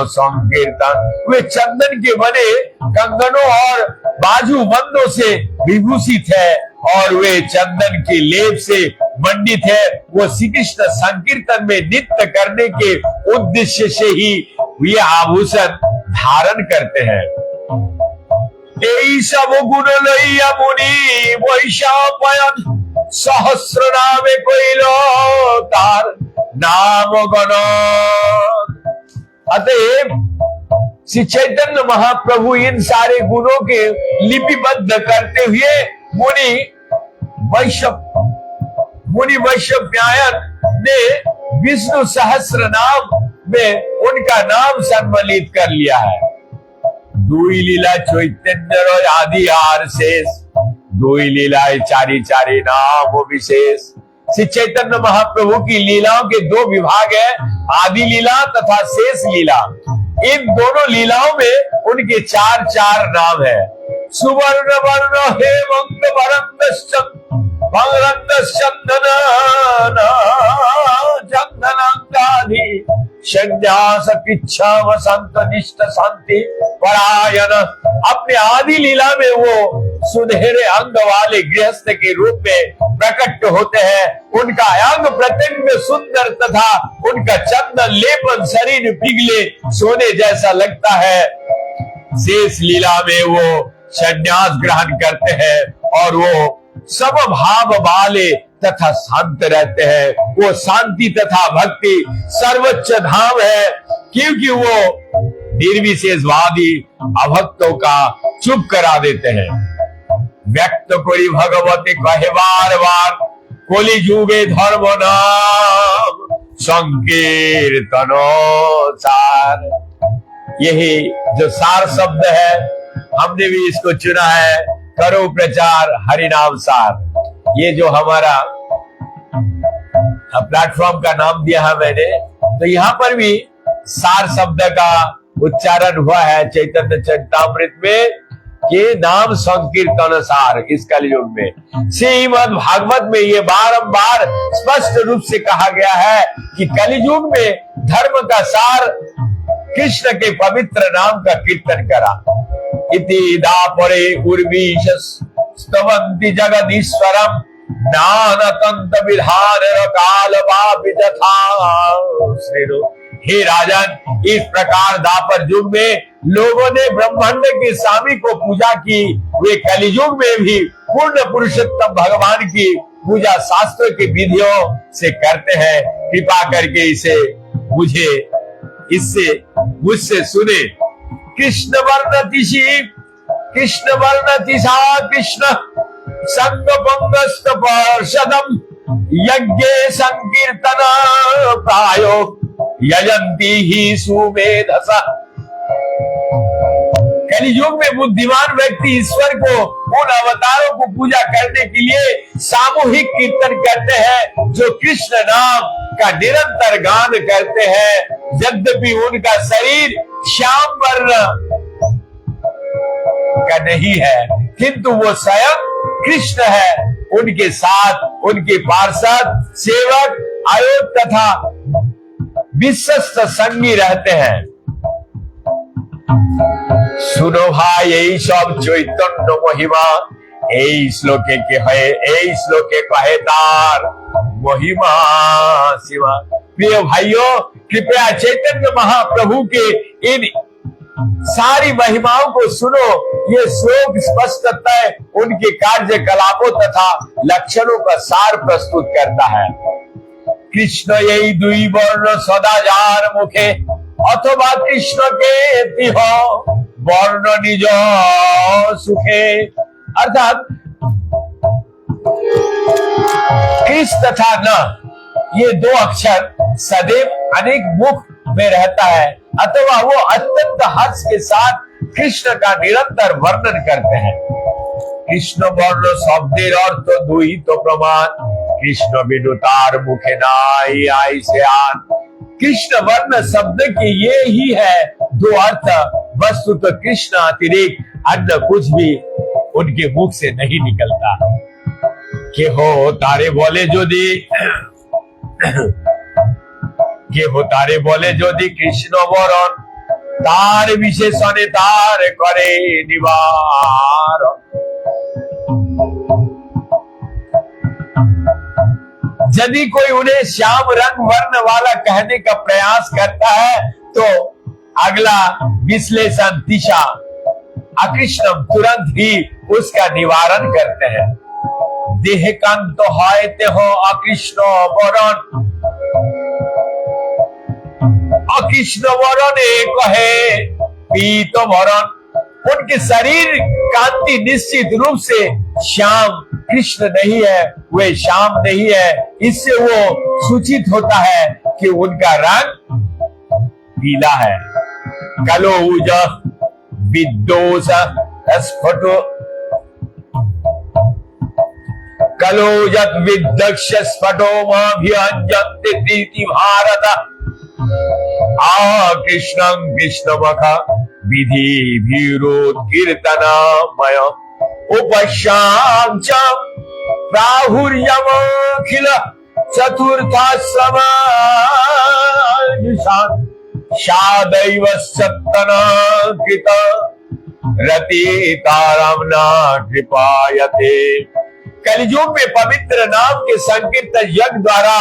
संकीर्तन। वे चंदन के बने कंगनों और बाजू बंदों से विभूषित है और वे चंदन के लेप से मंडित है। वो श्री कृष्ण संकीर्तन में नित्य करने के उद्देश्य से ही ये आभूषण धारण करते हैं। सब गुण लैया मुनि वैशापयन सहस्र नामे कोइलो तार नाम गण। अतएव श्री चैतन्य महाप्रभु इन सारे गुणों के लिपिबद्ध करते हुए मुनि वैशव्यायन ने विष्णु सहस्र नाम में उनका नाम सम्मिलित कर लिया है। दुई लीला चैतन्य आदि आर शेष दुई लीलाएं चारी चारी नाम विशेष। श्री चैतन्य महाप्रभु की लीलाओं के दो विभाग है, आदि लीला तथा शेष लीला। इन दोनों लीलाओं में उनके चार चार नाम है। सुवर्ण वर्ण हे मंग चंदनांगाधि संन्यास किच्छा वसंत निष्ठ शांति परायण। अपने आदि लीला में वो सुनहरे अंग वाले गृहस्थ के रूप में प्रकट होते हैं। उनका अंग प्रत्यंग सुंदर तथा उनका चंदन लेपन शरीर पिघले सोने जैसा लगता है। शेष लीला में वो संन्यास ग्रहण करते हैं और वो सब भाव वाले तथा शांत रहते हैं। वो शांति तथा भक्ति सर्वोच्च धाम है, क्योंकि वो निर्विशेषवादी अभक्तों का चुप करा देते हैं। व्यक्त करी भगवती कहे बार बार कोली जुगे धर्म नाम संकीर्तन सार। यही जो सार शब्द है हमने भी इसको चुना है, करो प्रचार हरिनाम सार। ये जो हमारा प्लेटफॉर्म का नाम दिया है मैंने, तो यहाँ पर भी सार शब्द का उच्चारण हुआ है चैतन्य चरितामृत में कि नाम संकीर्तन सार। इस कलयुग में श्रीमद् भागवत में ये बारंबार स्पष्ट रूप से कहा गया है कि कलयुग में धर्म का सार कृष्ण के पवित्र नाम का कीर्तन करा। इति दापरे उर्वीश स्तवंति जगदीश्वरम नानतंत विधान काल वापि तथा। हे राजन, इस प्रकार दापर युग में लोगों ने ब्रह्मांड के स्वामी को पूजा की। वे कलियुग में भी पूर्ण पुरुषोत्तम भगवान की पूजा शास्त्र के विधियों से करते हैं। कृपा करके इसे मुझसे सुने। कृष्ण वर्णति शिव कृष्ण वर्णति सा कृष्ण संग पंगस्त पार्षदम यज्ञे संकीर्तन प्रायो यजंती ही सुमेधस। कलियुग में बुद्धिमान व्यक्ति ईश्वर को उन अवतारों को पूजा करने के लिए सामूहिक कीर्तन करते हैं, जो कृष्ण नाम का निरंतर गान करते हैं। यद्यपि उनका शरीर श्याम वर्ण का नहीं है, किंतु वो स्वयं कृष्ण है। उनके साथ उनके पार्षद सेवक आयोग तथा विश्वस्त संगी रहते हैं। सुनो भाई, यही सब चैतन्य महिमा এই শ্লোকে কহে তার মহিমা শিবা। प्रिय भाइयों, कृपया चैतन्य महाप्रभु के इन सारी महिमाओं को सुनो। ये श्लोक स्पष्टतः उनके कार्यकलापों तथा लक्षणों का सार प्रस्तुत करता है। कृष्ण यही दुई वर्ण सदाचार मुखे अथवा कृष्ण के तिह वर्ण निज सुखे। अर्थात कृष्ण तथा न, ये दो अक्षर सदैव अनेक मुख में रहता है, अथवा वो अत्यंत हर्ष के साथ कृष्ण का निरंतर वर्णन करते हैं। कृष्ण वर्ण शब्देर अर्थ दुई तो प्रमाण, कृष्ण बिनु तार मुखे नाई आई से आन। कृष्ण वर्ण शब्द के ये ही है दो अर्थ, वस्तु तो कृष्ण अतिरिक्त अन्य कुछ भी उनके मुख से नहीं निकलता। के हो तारे बोले जोदी कृष्ण वरण तार विशेषणे तार करे निवार। यदि कोई उन्हें श्याम रंग वर्ण वाला कहने का प्रयास करता है तो अगला विश्लेषण दिशा अकृष्णम तुरंत ही उसका निवारण करते हैं। देह कांत हायते हो अकृष्ण वरण, अकृष्ण वरण एक है पीत वरण। उनके शरीर कांति निश्चित रूप से श्याम कृष्ण नहीं है, वे श्याम नहीं है। इससे वो सूचित होता है कि उनका रंग पीला है। कलोज विदोष स्फुटो कलोजत विदक्ष स्फुटो माभियंजन्ति प्रीति भारत। कृष्णं कृष्णमख विधि कीर्तनमय उपश्याम च प्राहुर्यमखिल चतुर्थाश्रम शादैव सत्तना कृत रति तारमना कृपायते। कलियुग में पवित्र नाम के संकीर्तन यज्ञ द्वारा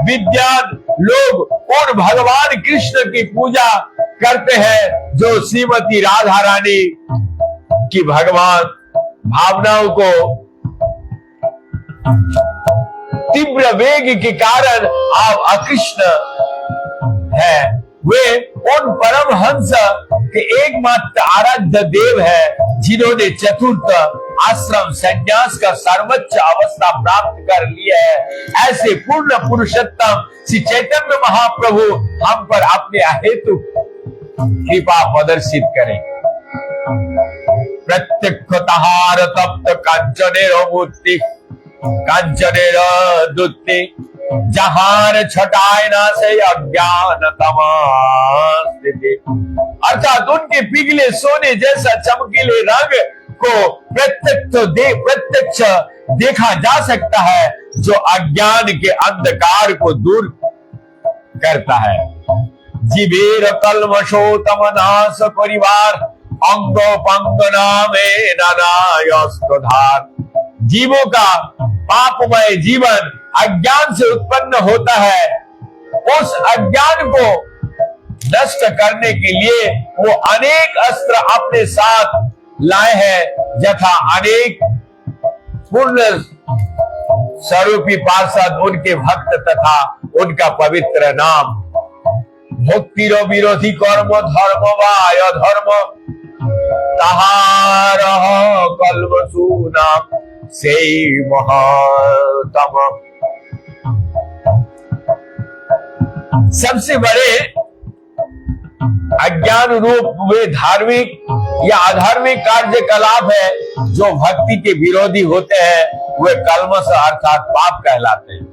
विद्वान लोग उन भगवान कृष्ण की पूजा करते हैं जो श्रीमती राधा रानी की भगवान भावनाओं को तीव्र वेग के कारण आप अकृष्ण है। वे उन परमहंस के एकमात्र आराध्य देव है जिन्होंने चतुर्थ आश्रम संन्यास का सर्वोच्च अवस्था प्राप्त कर लिया है। ऐसे पूर्ण पुरुषोत्तम श्री चैतन्य महाप्रभु हम पर अपने अहेतु कृपा प्रदर्शित करें। प्रत्यक्षतहार तप्त कांचनेर मूर्ति कांचनेर दुत्ति जहार छटाए ना से अज्ञान तमास्थिति। अर्थात उनके पिघले सोने जैसा चमकीले रंग को प्रत्यक्ष देखा जा सकता है जो अज्ञान के अंधकार को दूर करता है। जीवेर कल्मषोतम नाश परिवार अंगो पंगना में नानायस्तधार। जीवों का पापमय जीवन अज्ञान से उत्पन्न होता है। उस अज्ञान को नष्ट करने के लिए वो अनेक अस्त्र अपने साथ लाए हैं, यथा अनेक पूर्ण स्वरूपी पार्षद उनके भक्त तथा उनका पवित्र नाम। भक्तिरो विरोधी कर्म धर्म वाय धर्म ताहार कल्मषु नाम से महातम। सबसे बड़े अज्ञान रूप वे धार्मिक या अधार्मिक कार्यकलाप है जो भक्ति के विरोधी होते हैं, वे कल्मष अर्थात पाप कहलाते हैं।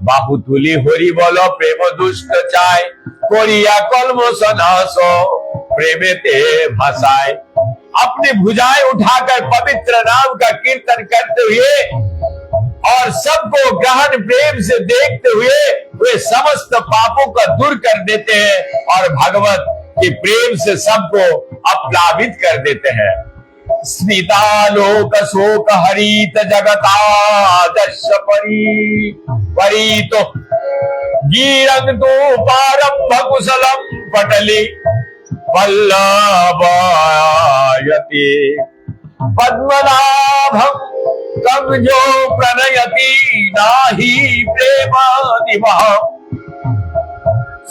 बाहुतुली होरी बोलो प्रेम दुष्ट चाय कोरिया कल्मष नाशो प्रेमे ते भाषाए। अपनी भुजाएं उठाकर पवित्र नाम का कीर्तन करते हुए और सबको ग्रहण प्रेम से देखते हुए वे समस्त पापों का दूर कर देते हैं और भगवत के प्रेम से सबको अप्लावित कर देते हैं। स्मितालोक शोक हरित जगता दश परी तो गीरंग तो पारंभ कुशलम पटली वल्लभायते पद्मनाभम तब जो प्रणयति नाही प्रेमादिवः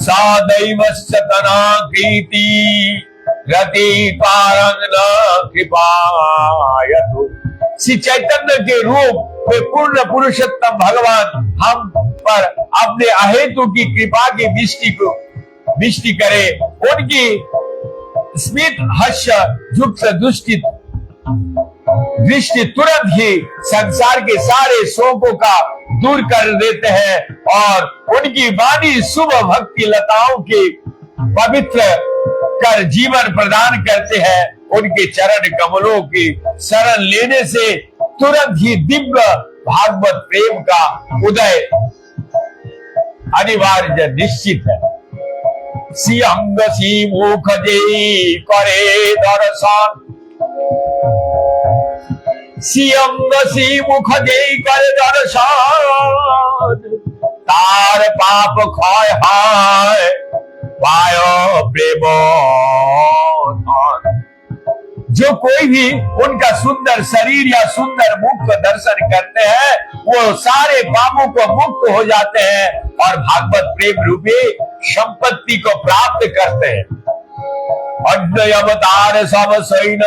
सादैवस्य तनाकृति रति पारंग कृपायतु। श्री चैतन्य के रूप में पूर्ण पुरुषोत्तम भगवान हम पर अपने अहेतु की कृपा की दृष्टि करे। उनकी स्मित हर्ष युक्त दृष्टि तुरंत ही संसार के सारे शोकों का दूर कर देते हैं और उनकी वाणी शुभ भक्ति लताओं की पवित्र कर जीवन प्रदान करते हैं। उनके चरण कमलों की शरण लेने से तुरंत ही दिव्य भागवत प्रेम का उदय अनिवार्य निश्चित है। सी अंग सी मुख दे करे दर्शन, सी अंग सी मुख दे करे दर्शन, तार पाप क्षय है पायो प्रेम। जो कोई भी उनका सुंदर शरीर या सुंदर मुख का दर्शन करते हैं वो सारे पापों को मुक्त हो जाते हैं और भागवत प्रेम रूपी संपत्ति को प्राप्त करते हैं। अद्वय अवतार सब सैन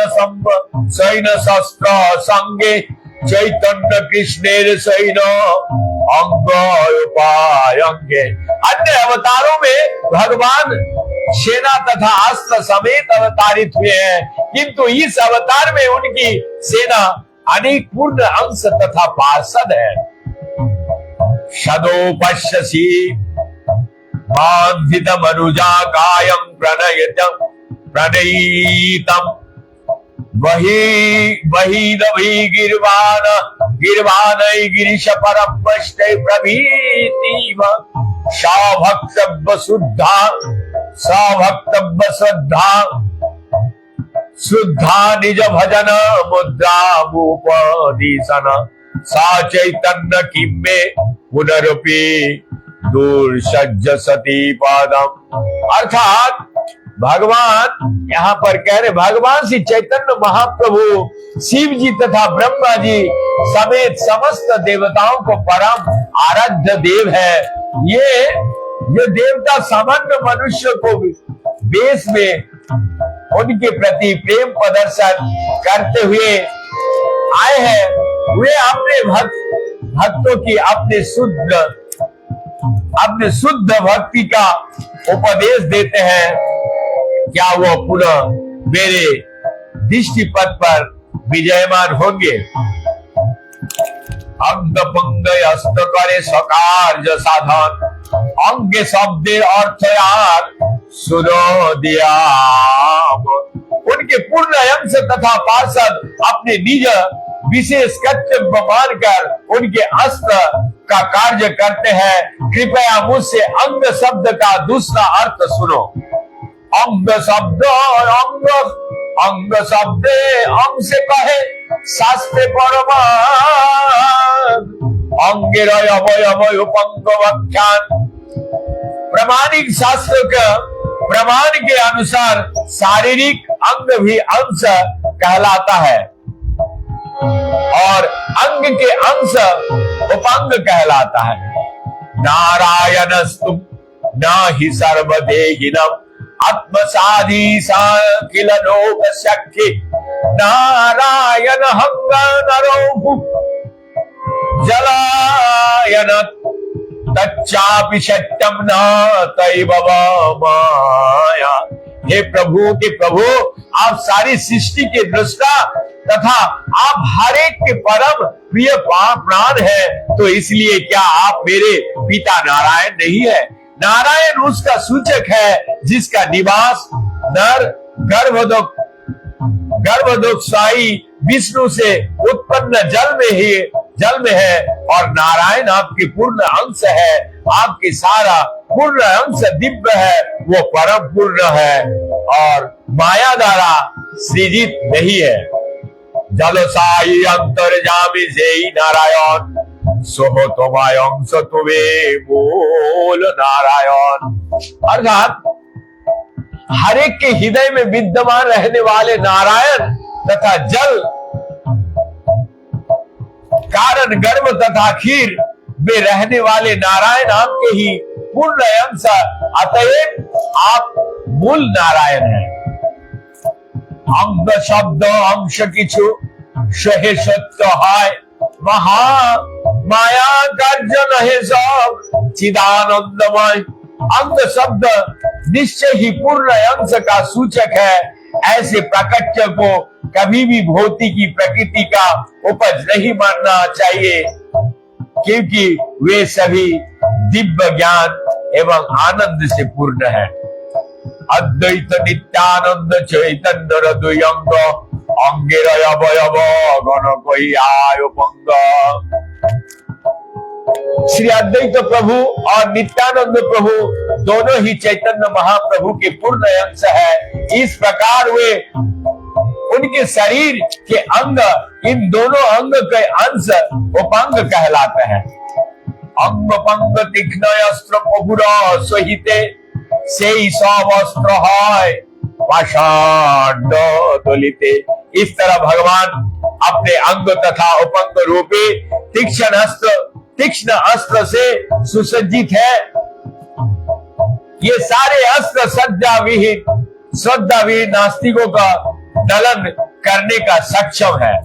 शस्त्र संगे चैतन्य कृष्णेर सैन अंग उपायंगे। अन्य अवतारों में भगवान सेना तथा अस्त्र समेत अवतारित हुए हैं, किंतु इस अवतार में उनकी सेना अनेक पूर्ण अंश तथा पार्षद है। सदोपश्यसि बांधित मनुजा कायं प्रणयितम वही गिरवान गिरीश परपष्टे प्रभीति सभक्तव्य शुद्धा निज भजन मुद्रा भूपदीशन सा चैतन्य किम्मे पुनरुपि दूरसज्ज सती पादम। अर्थात भगवान यहाँ पर कह रहे भगवान श्री चैतन्य महाप्रभु शिव जी तथा ब्रह्मा जी समेत समस्त देवताओं को परम आराध्य देव है। ये देवता सामान्य मनुष्य को वेश में उनके प्रति प्रेम प्रदर्शन करते हुए आए हैं। वे अपने भक्तों की अपने शुद्ध भक्ति का उपदेश देते हैं। क्या वो पुनः मेरे दृष्टि पथ पर विजयमान होंगे। अंग पंग हस्त करे सकार्य साधन अंग शब्दे अर्थ यार सुनो दिया। उनके पूर्ण अंश तथा पार्षद अपने निज विशेष कर्तव्य मानकर उनके अस्त्र का कार्य करते हैं। कृपया मुझसे अंग शब्द का दूसरा अर्थ सुनो। अंग शब्द अंग शब्द अंग से कहे शास्त्र परमान अंगेर अवयव उपंग व्याख्यान। प्रमाणिक शास्त्र का प्रमाण के अनुसार शारीरिक अंग भी अंश कहलाता है और अंग के अंश उपंग कहलाता है। नारायणस्तु न हि सर्वदेहिनम् आत्मसाधीसा किल लोक सख्ये नारायण हंग नरो जलायन तच्चापि सत्यम न तैव माया। हे प्रभु के प्रभु, आप सारी सृष्टि के दृष्टा तथा आप हर एक के परम प्रिय प्राण है, तो इसलिए क्या आप मेरे पिता नारायण नहीं है? नारायण उसका सूचक है जिसका निवास नर गर्भदोक्षाई विष्णु से उत्पन्न जल में है और नारायण आपके पूर्ण अंश है। आपके सारा पूर्ण अंश दिव्य है, वो परम पूर्ण है और माया द्वारा सृजित नहीं है। जलसाई अंतर्जामी से ही नारायण सो तुम्हारे अंश तुम्हें मूल नारायण। अर्थात हर एक के हृदय में विद्यमान रहने वाले नारायण तथा जल कारण गर्भ तथा खीर में रहने वाले नारायण आपके ही पूर्ण अंश, अतएव आप मूल नारायण हैं। अंग शब्द अंश किछु सहे सत्य है, महा माया गर्जन है सब चिदानंदमय। अंग शब्द निश्चय ही पूर्ण अंश का सूचक है। ऐसे प्राकट्य को कभी भी भौतिकी प्रकृति का उपज नहीं मानना चाहिए, क्योंकि वे सभी दिव्य ज्ञान एवं आनंद से पूर्ण है। अद्वैत नित्यानंद चैतन्य द्वयंग अंगेर अवयव गण कोई आयो पंग। श्री अद्वैत प्रभु और नित्यानंद प्रभु दोनों ही चैतन्य महाप्रभु के पूर्ण अंश है। इस प्रकार वे उनके शरीर के अंग, इन दोनों अंग के अंश उपांग कहलाते हैं। अंग पंग तीक्ष्ण अस्त्र प्रभुरा सहिते से सब अस्त्र है पाषाण दलिते। इस तरह भगवान अपने अंग तथा उपंग रूपी तीक्ष्ण अस्त्र से सुसज्जित है। ये सारे अस्त्र श्रद्धा विहीन नास्तिकों का दलन करने का सक्षम है।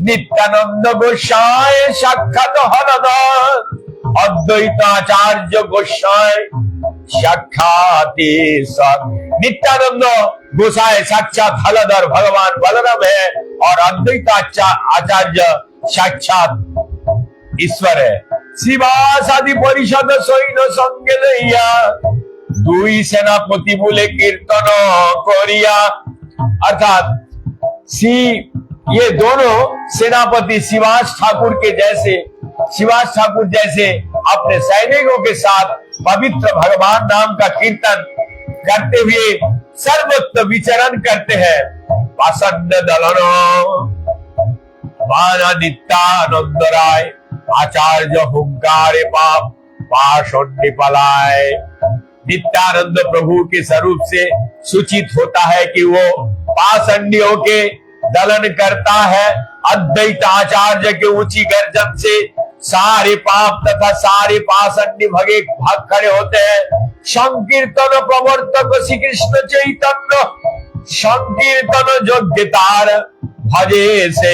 नित्यानंद गोसाई साक्षात हरदत्त, अद्वैताचार्य गोसाई साक्षाती सत। नित्यानंद गोसाई साक्षात हलधर भगवान बलराम है और अद्वैताचार्य साक्षात ईश्वर है। शिवासादि परिषद सैन्य संगे लैया दुई सेनापति बोले कीर्तन कोरिया। अर्थात ये दोनों सेनापति शिवास ठाकुर जैसे अपने सैनिकों के साथ पवित्र भगवान नाम का कीर्तन करते हुए सर्वत्र विचरण करते हैं। प्रसन्न दलन नित्यानंद राय आचार्य हुंकारे पाप पाषण्य पलाय। नित्यानंद प्रभु के स्वरूप से सूचित होता है कि वो पाषण्डियों के दलन करता है। अद्वैत आचार्य के ऊंची गर्जन से सारे पाप तथा सारे पाषण्य भाग खड़े होते हैं। संकीर्तन प्रवर्तक श्री कृष्ण चैतन्य संकीर्तन योग्यतार भजे से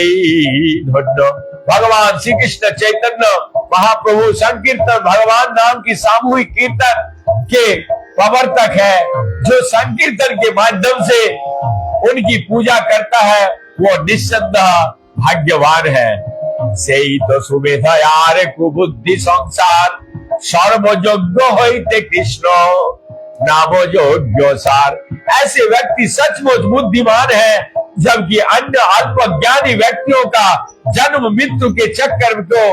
धन्य। भगवान श्री कृष्ण चैतन्य महाप्रभु संकीर्तन भगवान नाम की सामूहिक कीर्तन के प्रवर्तक है। जो संकीर्तन के माध्यम से उनकी पूजा करता है वो निस्संदेह भाग्यवान है। से तो सुमेधा यार कुबुद्धि संसार सर्वयोग्य होते कृष्ण नाम योग्य सार। ऐसे व्यक्ति सचमुच बुद्धिमान है, जबकि अन्य अल्प ज्ञानी व्यक्तियों का जन्म मृत्यु के चक्कर को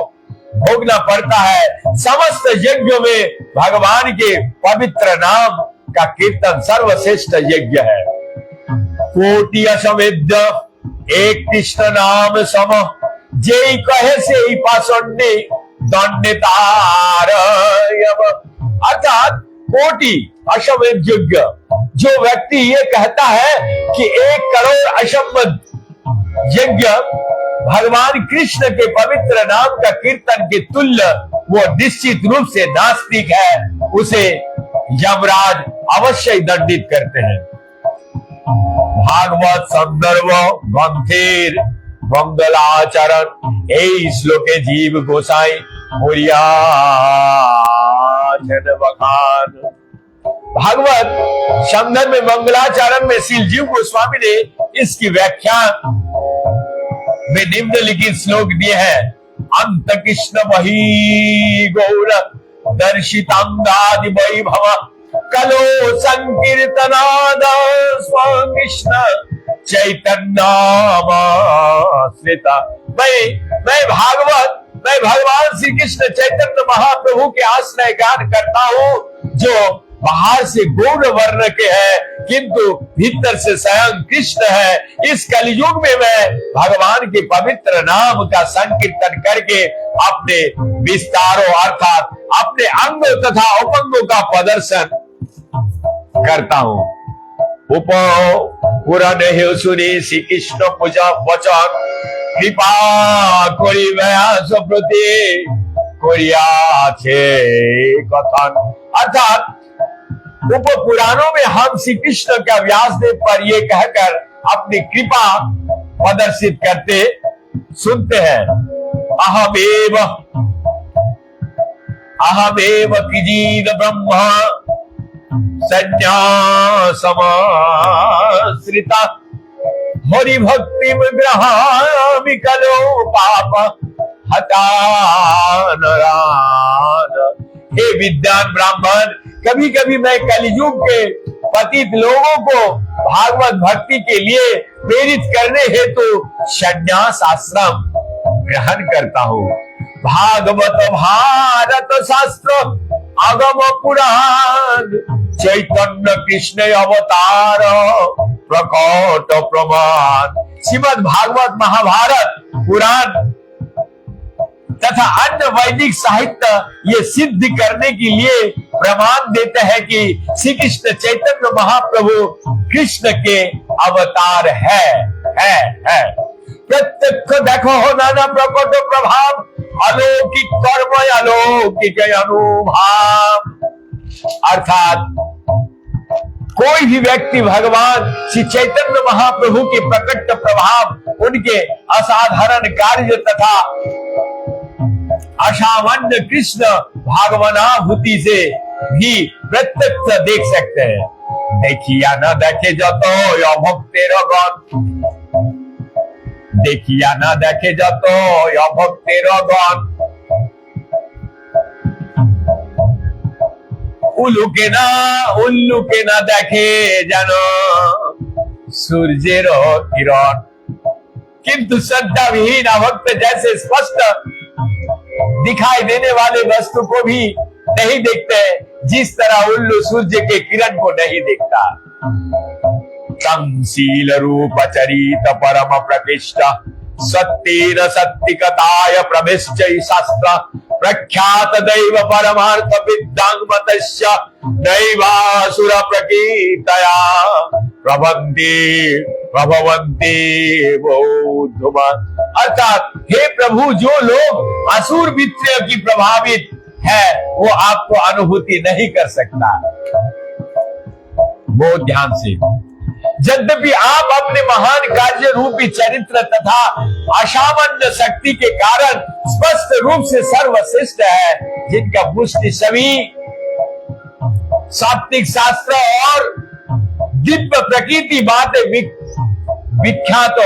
भोगना पड़ता है। समस्त यज्ञों में भगवान के पवित्र नाम का कीर्तन सर्वश्रेष्ठ यज्ञ है। कोटि असमेध एक कृष्ण नाम सम जेई कहे से ही पाषण्य दंडितार। अर्थात कोटि अश्वमेध यज्ञ, जो व्यक्ति ये कहता है कि 1 करोड़ अश्वमेध यज्ञ भगवान कृष्ण के पवित्र नाम का कीर्तन के तुल्य, वो निश्चित रूप से नास्तिक है। उसे यमराज अवश्य दंडित करते हैं। भागवत संदर्भ ग्रंथेर मंगलाचरण এই শ্লোকে जीव गोसाई मोरिया बखान। भागवत संदर्भ में मंगलाचरण में श्री जीव गोस्वामी ने इसकी व्याख्या में निम्नलिखित श्लोक दिए हैं। अंत कृष्ण वही गौर दर्शितांगादि वैभव कलो संकीर्तनाद कृष्ण चैतन्य मैं भगवान श्री कृष्ण चैतन्य महाप्रभु के आश्रय गान करता हूँ, जो बाहर से गौर वर्ण के हैं किंतु भीतर से स्वयं कृष्ण है। इस कलयुग में मैं भगवान के पवित्र नाम का संकीर्तन करके अपने विस्तारों अर्थात अपने अंगों तथा उपंगों का प्रदर्शन करता हूं। पुराण हे सुनी श्री कृष्ण पूजा वचन कृपा करी व्यास प्रति करियाछे कथन। अर्थात उप पुराणों में हम श्री कृष्ण का व्यासदेव पर ये कहकर अपनी कृपा प्रदर्शित करते सुनते हैं। अहमेव किजीद ब्रह्म संज्ञा समाश्रिता हरि भक्ति ग्रहामि कलो पाप हतान। हे विद्वान ब्राह्मण, कभी कभी मैं कलयुग के पतित लोगों को भागवत भक्ति के लिए प्रेरित करने हेतु संन्यास आश्रम ग्रहण करता हूँ। भागवत भारत शास्त्र आगम पुराण चैतन्य कृष्ण अवतार प्रकट प्रमाण। श्रीमद् भागवत महाभारत पुराण तथा अन्य वैदिक साहित्य ये सिद्ध करने के लिए प्रमाण देते हैं कि श्री कृष्ण चैतन्य महाप्रभु कृष्ण के अवतार है। प्रत्यक्ष देखो नाना प्रकट प्रभाव अलौकिक कर्म अलौकिक अनुभव। अर्थात कोई भी व्यक्ति भगवान श्री चैतन्य महाप्रभु के प्रकट प्रभाव, उनके असाधारण कार्य तथा असामान्य कृष्ण भागवनाभूति से भी प्रत्यक्ष देख सकते हैं। देखिया न देखे जतो यो भक्तेर गण, देखिया न देखे जतो यो भक्तेर गण, उल्लुके ना देखे जानो सूर्येर किरण। किंतु श्रद्धा विहीन भक्त जैसे स्पष्ट दिखाई देने वाले वस्तु को भी नहीं देखते, जिस तरह उल्लू सूर्य के किरण को नहीं देखता। तंशील रूप चरित परम प्रकृष्ट सत्तेन सत्तिकताय प्रविश्च शास्त्र प्रख्यात दैव परमार्थ विद्यां मतस्य दैवासुर प्रकीर्तया प्रभवन्ति बौद्धमा। अर्थात हे प्रभु, जो लोग असुर मित्र की प्रभावित है वो आपको अनुभूति नहीं कर सकता। बहुत ध्यान से, यद्यपि आप अपने महान कार्य रूपी चरित्र तथा असामान्य शक्ति के कारण स्पष्ट रूप से सर्वश्रेष्ठ है, जिनका पुष्टि सभी सात्विक शास्त्र और दिव्य प्रकृति बातें विख्यात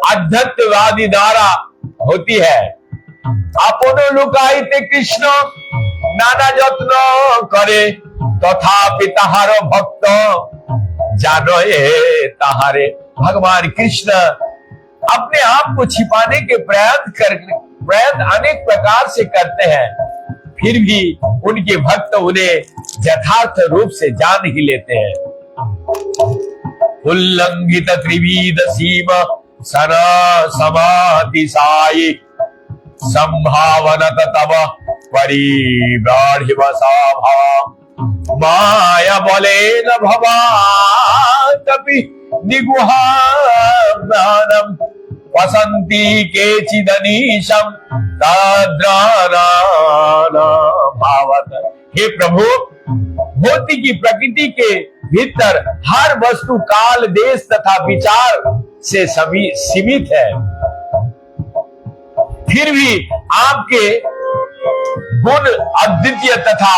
अध्यात्मवादी द्वारा होती है। अपनो लुकाइते कृष्ण नाना यत्न करे तथापि ताहार भक्त जानो ये ताहारे। भगवान कृष्ण अपने आप को छिपाने के प्रयत्न अनेक प्रकार से करते हैं, फिर भी उनके भक्त उन्हें यथार्थ रूप से जान ही लेते हैं। उल्लंघित त्रिविध सीमा सना समाति साई संभावनत तव परिबाढ़ माया बोले न भवातपि निगुहानम वसंती के चिदनीशम तद्राना भावत। हे प्रभु, भौतिक की प्रकृति के भीतर हर वस्तु काल देश तथा विचार से सभी सीमित है, फिर भी आपके गुण अद्वितीय तथा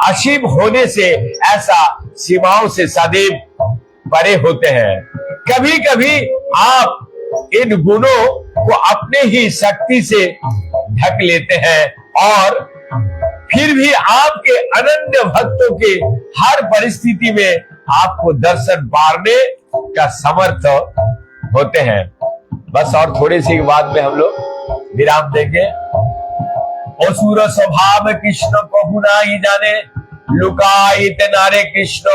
असीम होने से ऐसा सीमाओं से सदैव परे होते हैं। कभी कभी आप इन गुणों को अपने ही शक्ति से ढक लेते हैं और फिर भी आपके अनन्य भक्तों के हर परिस्थिति में आपको दर्शन पाने का समर्थ होते हैं। बस और थोड़ी सी बाद में हम लोग विराम देंगे। असुर स्वभाव कृष्ण को गुनाई जाने, लुकायित नारे कृष्ण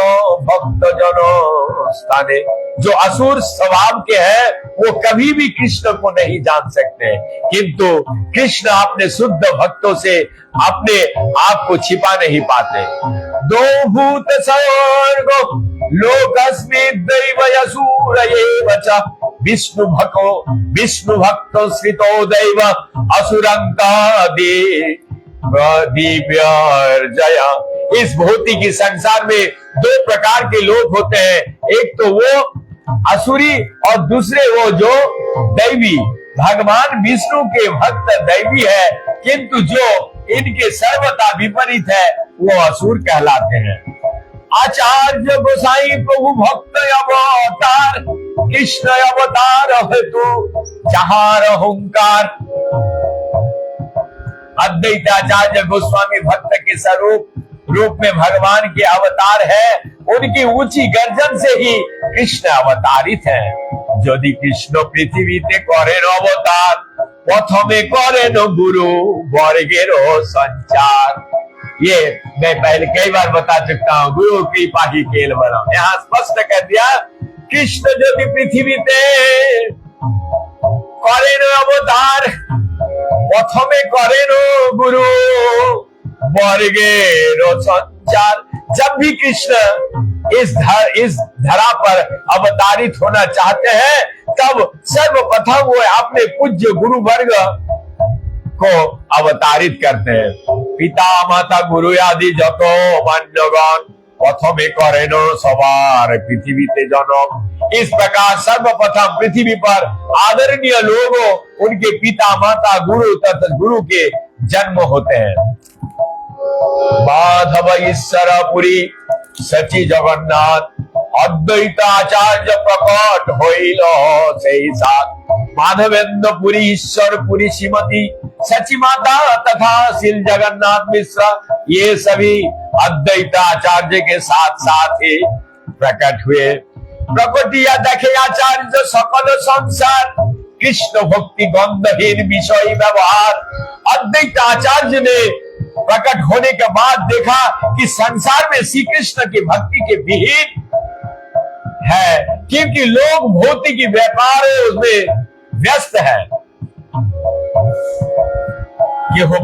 भक्त जनो स्थाने। जो असुर स्वभाव के हैं वो कभी भी कृष्ण को नहीं जान सकते, किंतु कृष्ण अपने शुद्ध भक्तों से अपने आप को छिपा नहीं पाते। दो भूत स्वर्ग लोकस्मिन् दैवयसूर एव च विष्णु भक्तो श्रितो दैव असुरंका दिव्यर्जया। इस भौतिक संसार में दो प्रकार के लोग होते हैं, एक तो वो असुरी और दूसरे वो जो दैवी। भगवान विष्णु के भक्त दैवी है, किंतु जो इनके सर्वथा विपरीत है वो असुर कहलाते हैं। आचार्य गोसाई प्रभु भक्त अवतार कृष्ण अवतार है तो जहार हुंकार। अद्वैताचार्य गोस्वामी भक्त के स्वरूप रूप में भगवान के अवतार है, उनकी ऊंची गर्जन से ही कृष्ण अवतारित है। यदि कृष्ण पृथ्वीते करेन अवतार प्रथमे करेन गुरु वर्गेर संचार। ये मैं पहले कई बार बता चुका हूँ, गुरु कृपा ही केवलम। यहाँ स्पष्ट कर दिया, कृष्ण यदि पृथ्वीते करेन अवतार प्रथमे करेन गुरु वर्गेर संचार। जब भी कृष्ण इस धरा पर अवतारित होना चाहते हैं, तब सर्वप्रथम वो अपने पूज्य गुरु वर्ग को अवतारित करते हैं। पिता माता गुरु आदि जतो मान्यगण प्रथमे करेन सवार पृथ्वीते जनम। इस प्रकार सर्वप्रथम पृथ्वी पर आदरणीय लोगों, उनके पिता माता गुरु तथा गुरु के जन्म होते हैं। माधव ईश्वरपुरी सची जगन्नाथ अद्वैताचार्य प्रकट होइल सेई साथ। माधवेंद्रपुरी ईश्वरपुरी श्रीमती सची माता तथा श्री जगन्नाथ मिश्र, ये सभी अद्वैताचार्य के साथ साथ ही प्रकट हुए। प्रकटिया देखे आचार्य सकल संसार कृष्ण भक्ति गंधहीन विषय व्यवहार। अद्वैताचार्य ने प्रकट होने के बाद देखा कि संसार में श्री कृष्ण की भक्ति के विहीन है, क्योंकि लोग भौतिक व्यापार में व्यस्त है। केहो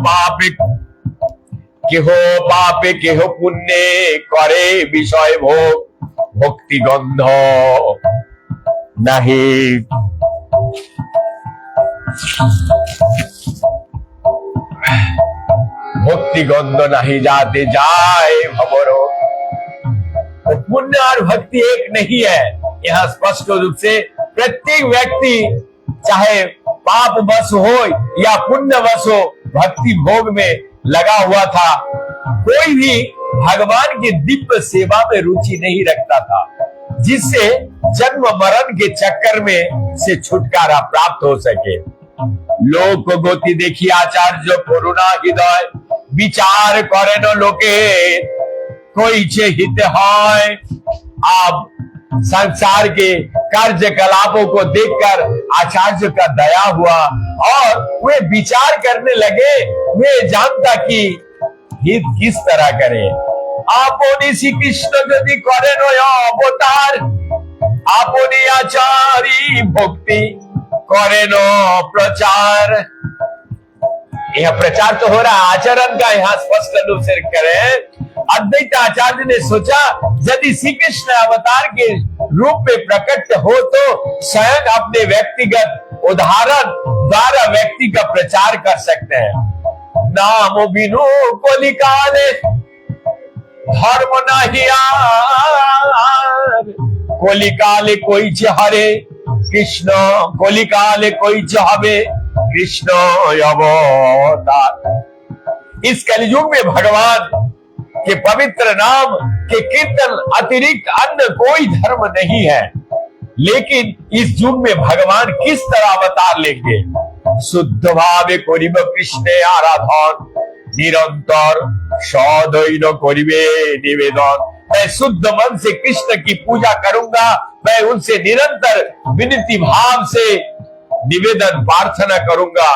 पापे केहो पुण्य करे विषय भोग भक्ति गंध नहीं। भक्ति गंध नहीं जाते जाए भवरो। पुण्य और भक्ति एक नहीं है। यहाँ स्पष्ट रूप से प्रत्येक व्यक्ति चाहे पाप वश हो या पुण्य वश हो, भक्ति भोग में लगा हुआ था। कोई भी भगवान की दिव्य सेवा में रुचि नहीं रखता था, जिससे जन्म मरण के चक्कर में से छुटकारा प्राप्त हो सके। लोक को गोति देखी आचार्य करुणा हृदय विचार करे न लोके कोई छे हित है। आप संसार के कार्यकलापों को देखकर आचार्य का दया हुआ और वे विचार करने लगे। वे जानता कि हित किस तरह करे। आपने श्री कृष्ण यदि करे नो अवतार आपने आचारी भक्ति करे नो प्रचार। यह प्रचार तो हो रहा है, आचरण का यहाँ स्पष्ट रूप से करें। अद्वैत आचार्य ने सोचा यदि श्री कृष्ण अवतार के रूप में प्रकट हो तो स्वयं अपने व्यक्तिगत उदाहरण द्वारा व्यक्ति का प्रचार कर सकते हैं। नाम बिनु कोलिकाले धर्म नहीं कोलिकाले कोई हरे कृष्ण कोलिकाले कोई हवे कृष्ण अवतार। इस कलयुग में भगवान के पवित्र नाम के कीर्तन अतिरिक्त अन्य कोई धर्म नहीं है। लेकिन इस युग में भगवान किस तरह अवतार लेंगे? शुद्ध भावे करिब कृष्ण आराधन निरंतर सदैव करिबे निवेदन। मैं शुद्ध मन से कृष्ण की पूजा करूंगा, मैं उनसे निरंतर विनती भाव से निवेदन प्रार्थना करूंगा।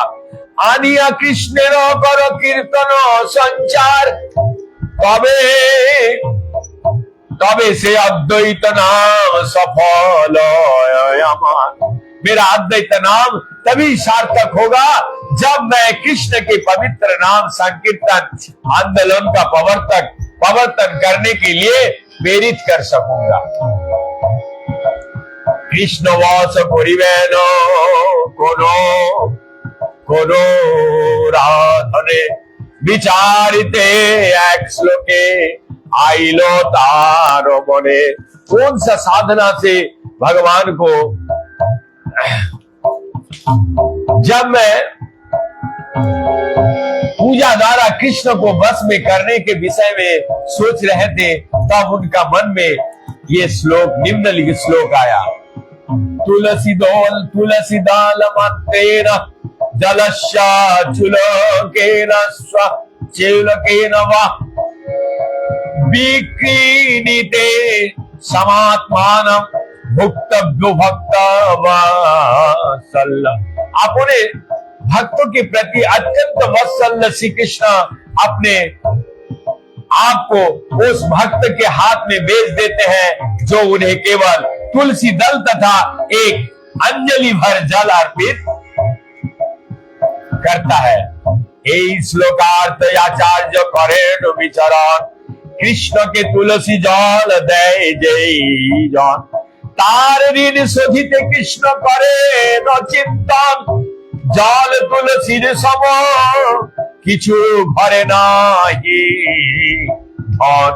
आनिया कृष्ण कर कीर्तन संचार তবে তবে से अद्वैत नाम सफल अमर। मेरा अद्वैत नाम तभी सार्थक होगा जब मैं कृष्ण के पवित्र नाम संकीर्तन आंदोलन का प्रवर्तन करने के लिए प्रेरित कर सकूंगा। कृष्ण वास करिबेन कोनो कोनो राधने विचारिते एक श्लोके आइलो तार मने। कौन सा साधना से भगवान को, जब मैं पूजा द्वारा कृष्ण को बस में करने के विषय में सोच रहे थे, तब उनका मन में ये श्लोक, निम्नलिखित श्लोक आया। तुलसी दाल मत्तेन जलस्या चुलकेन चुलकेन वा विक्रीडिते समात्मानं भुक्तव्यो भक्तवत्सल। अपने भक्तों के प्रति अत्यंत वत्सल श्री कृष्ण अपने आप को उस भक्त के हाथ में बेच देते हैं जो उन्हें केवल तुलसी दल तथा एक अंजलि भर जल अर्पित करता है। এই শ্লোকার্থ आचार्य करेन विचरण कृष्ण के तुलसी जल देय जेई जन तार ऋण शोधिते कृष्ण करे न चिंतन जल तुलसीर सम किछु घरे नाही धन।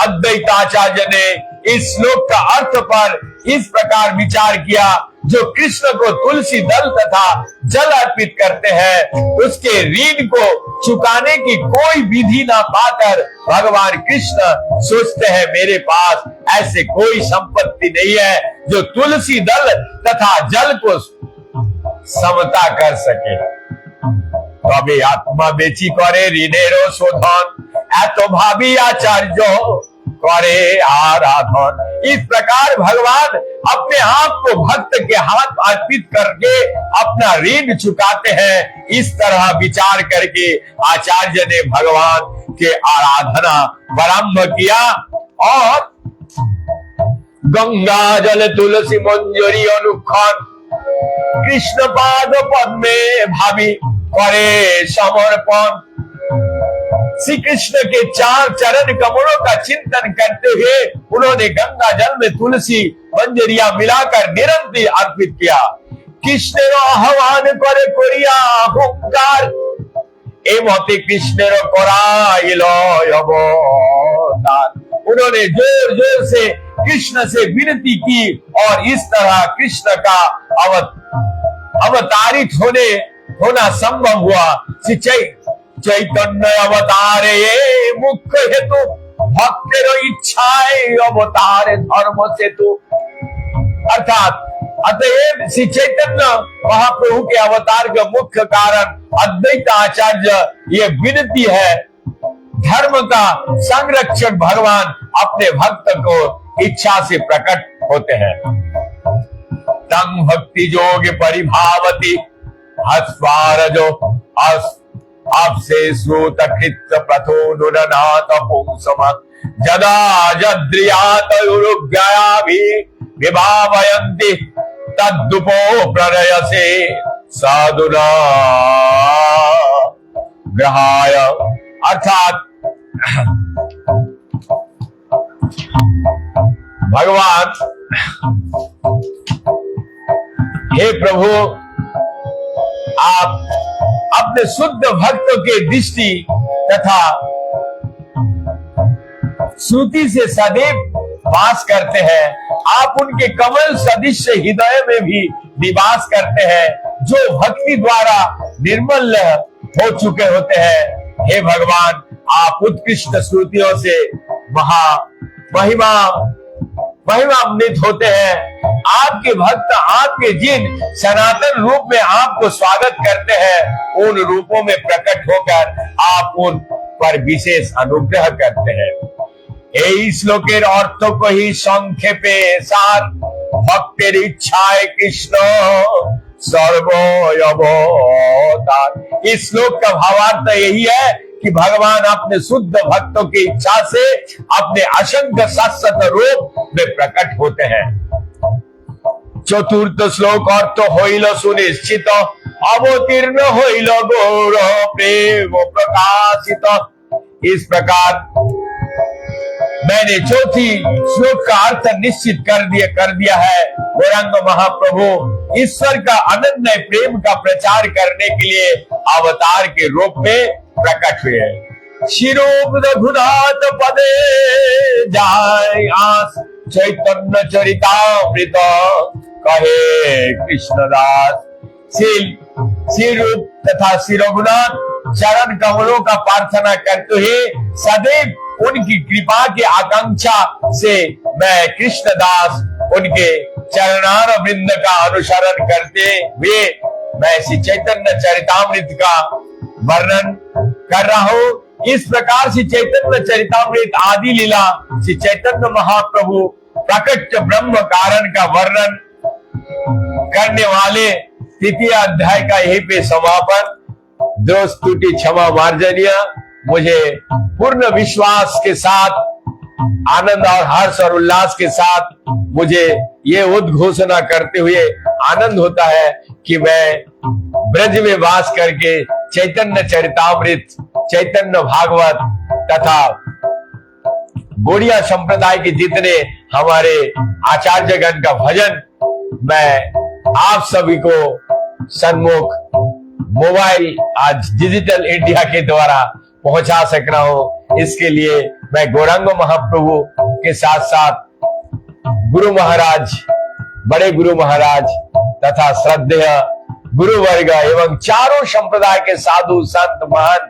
अद्वैताचार्य ने इस श्लोक का अर्थ पर इस प्रकार विचार किया, जो कृष्ण को तुलसी दल तथा जल अर्पित करते हैं, उसके ऋण को चुकाने की कोई विधि ना पाकर भगवान कृष्ण सोचते हैं मेरे पास ऐसे कोई संपत्ति नहीं है जो तुलसी दल तथा जल को समता कर सके। तबे आत्मा बेची करे ऋणेरो शोधन एत भावी आचार्य करे आराधन। इस प्रकार भगवान अपने आप को भक्त के हाथ अर्पित करके अपना ऋण चुकाते हैं। इस तरह विचार करके आचार्य ने भगवान के आराधना प्रारंभ किया और गंगा जल तुलसी मंजरी अनुखन कृष्ण पाद पद में भावी करे समर्पण। श्री कृष्ण के चार चरण कमलों का चिंतन करते हुए उन्होंने गंगा जल में तुलसी मंजरिया मिलाकर निरंतर अर्पित किया। कृष्ण आह्वान करे कोरिया हुंकार एमते कृष्ण कराइल अवतार। उन्होंने जोर जोर से कृष्ण से विनती की और इस तरह कृष्ण का अवतारित होना संभव हुआ। चैतन्य अवतारे मुख्य हेतु भक्तेर इच्छाए अवतारे धर्म सेतु। अर्थात अतएव श्री चैतन्य महाप्रभु के अवतार का मुख्य कारण अद्वैत आचार्य ये विनती है। धर्म का संरक्षक भगवान अपने भक्त को इच्छा से प्रकट होते हैं। तंग भक्ति जोग परिभावती हस्वारजो आपसे श्रोत कृत प्रथो नुरनाथ पुंसमत् जदा जद्रियात उरुग्याभि विभावयन्ति तद्दुपो प्रलयसे साधुना ग्रहाय। अर्थात भगवान हे प्रभु आप अपने शुद्ध भक्तों के दृष्टि तथा श्रुति से सदैव वास करते हैं। आप उनके कमल सदृश हृदय में भी निवास करते हैं जो भक्ति द्वारा निर्मल हो चुके होते हैं। हे भगवान आप उत्कृष्ट श्रुतियों से महिमान्वित होते हैं। आपके भक्त आपके जिन सनातन रूप में आपको स्वागत करते हैं उन रूपों में प्रकट होकर आप उन पर विशेष अनुग्रह करते हैं। এই শ্লোকের অর্থ কহি সংক্ষেপে সার ভক্তের ইচ্ছায় কৃষ্ণ सर्वोयवतार। इस श्लोक का भावार्थ यही है कि भगवान अपने शुद्ध भक्तों की इच्छा से अपने असंख्य शाश्वत रूप में प्रकट होते हैं। चतुर्थ श्लोक अर्थ होइल सुनिश्चित, अवतीर्ण होइल गौर प्रेम प्रकाशित। इस प्रकार मैंने चौथी श्लोक का अर्थ निश्चित कर दिया है। गौरांग महाप्रभु ईश्वर का अनन्य प्रेम का प्रचार करने के लिए अवतार के रूप में प्रकट हुए। शिरोम रघुनाथ पदे जाय आस, चैतन्य चरितामृत कहे कृष्णदास। श्री रूप तथा श्री रघुनाथ चरण कमलों का प्रार्थना करते हुए सदैव उनकी कृपा की आकांक्षा से मैं कृष्णदास उनके चरणार वृंद का अनुसरण करते हुए मैं श्री चैतन्य चरितामृत का वर्णन कर रहा हूँ। इस प्रकार से चैतन्य चरितामृत आदि लीला श्री चैतन्य महाप्रभु प्रकट ब्रह्म कारण का वर्णन करने वाले तृतीय अध्याय का यही पे समापन। दोष त्रुटि क्षमा मार्जनीय। मुझे पूर्ण विश्वास के साथ आनंद और हर्ष और उल्लास के साथ मुझे ये उद्घोषणा करते हुए आनंद होता है कि मैं ब्रज में वास करके चैतन्य चरितामृत, चैतन्य भागवत तथा गौड़िया संप्रदाय के जितने हमारे आचार्यगण का भजन मैं आप सभी को सन्मुख मोबाइल आज डिजिटल इंडिया के द्वारा पहुंचा सक रहा हूं। इसके लिए मैं गौरांग महाप्रभु के साथ साथ गुरु महाराज, बड़े गुरु महाराज तथा श्रद्धेय गुरु वर्ग एवं चारों संप्रदाय के साधु संत महान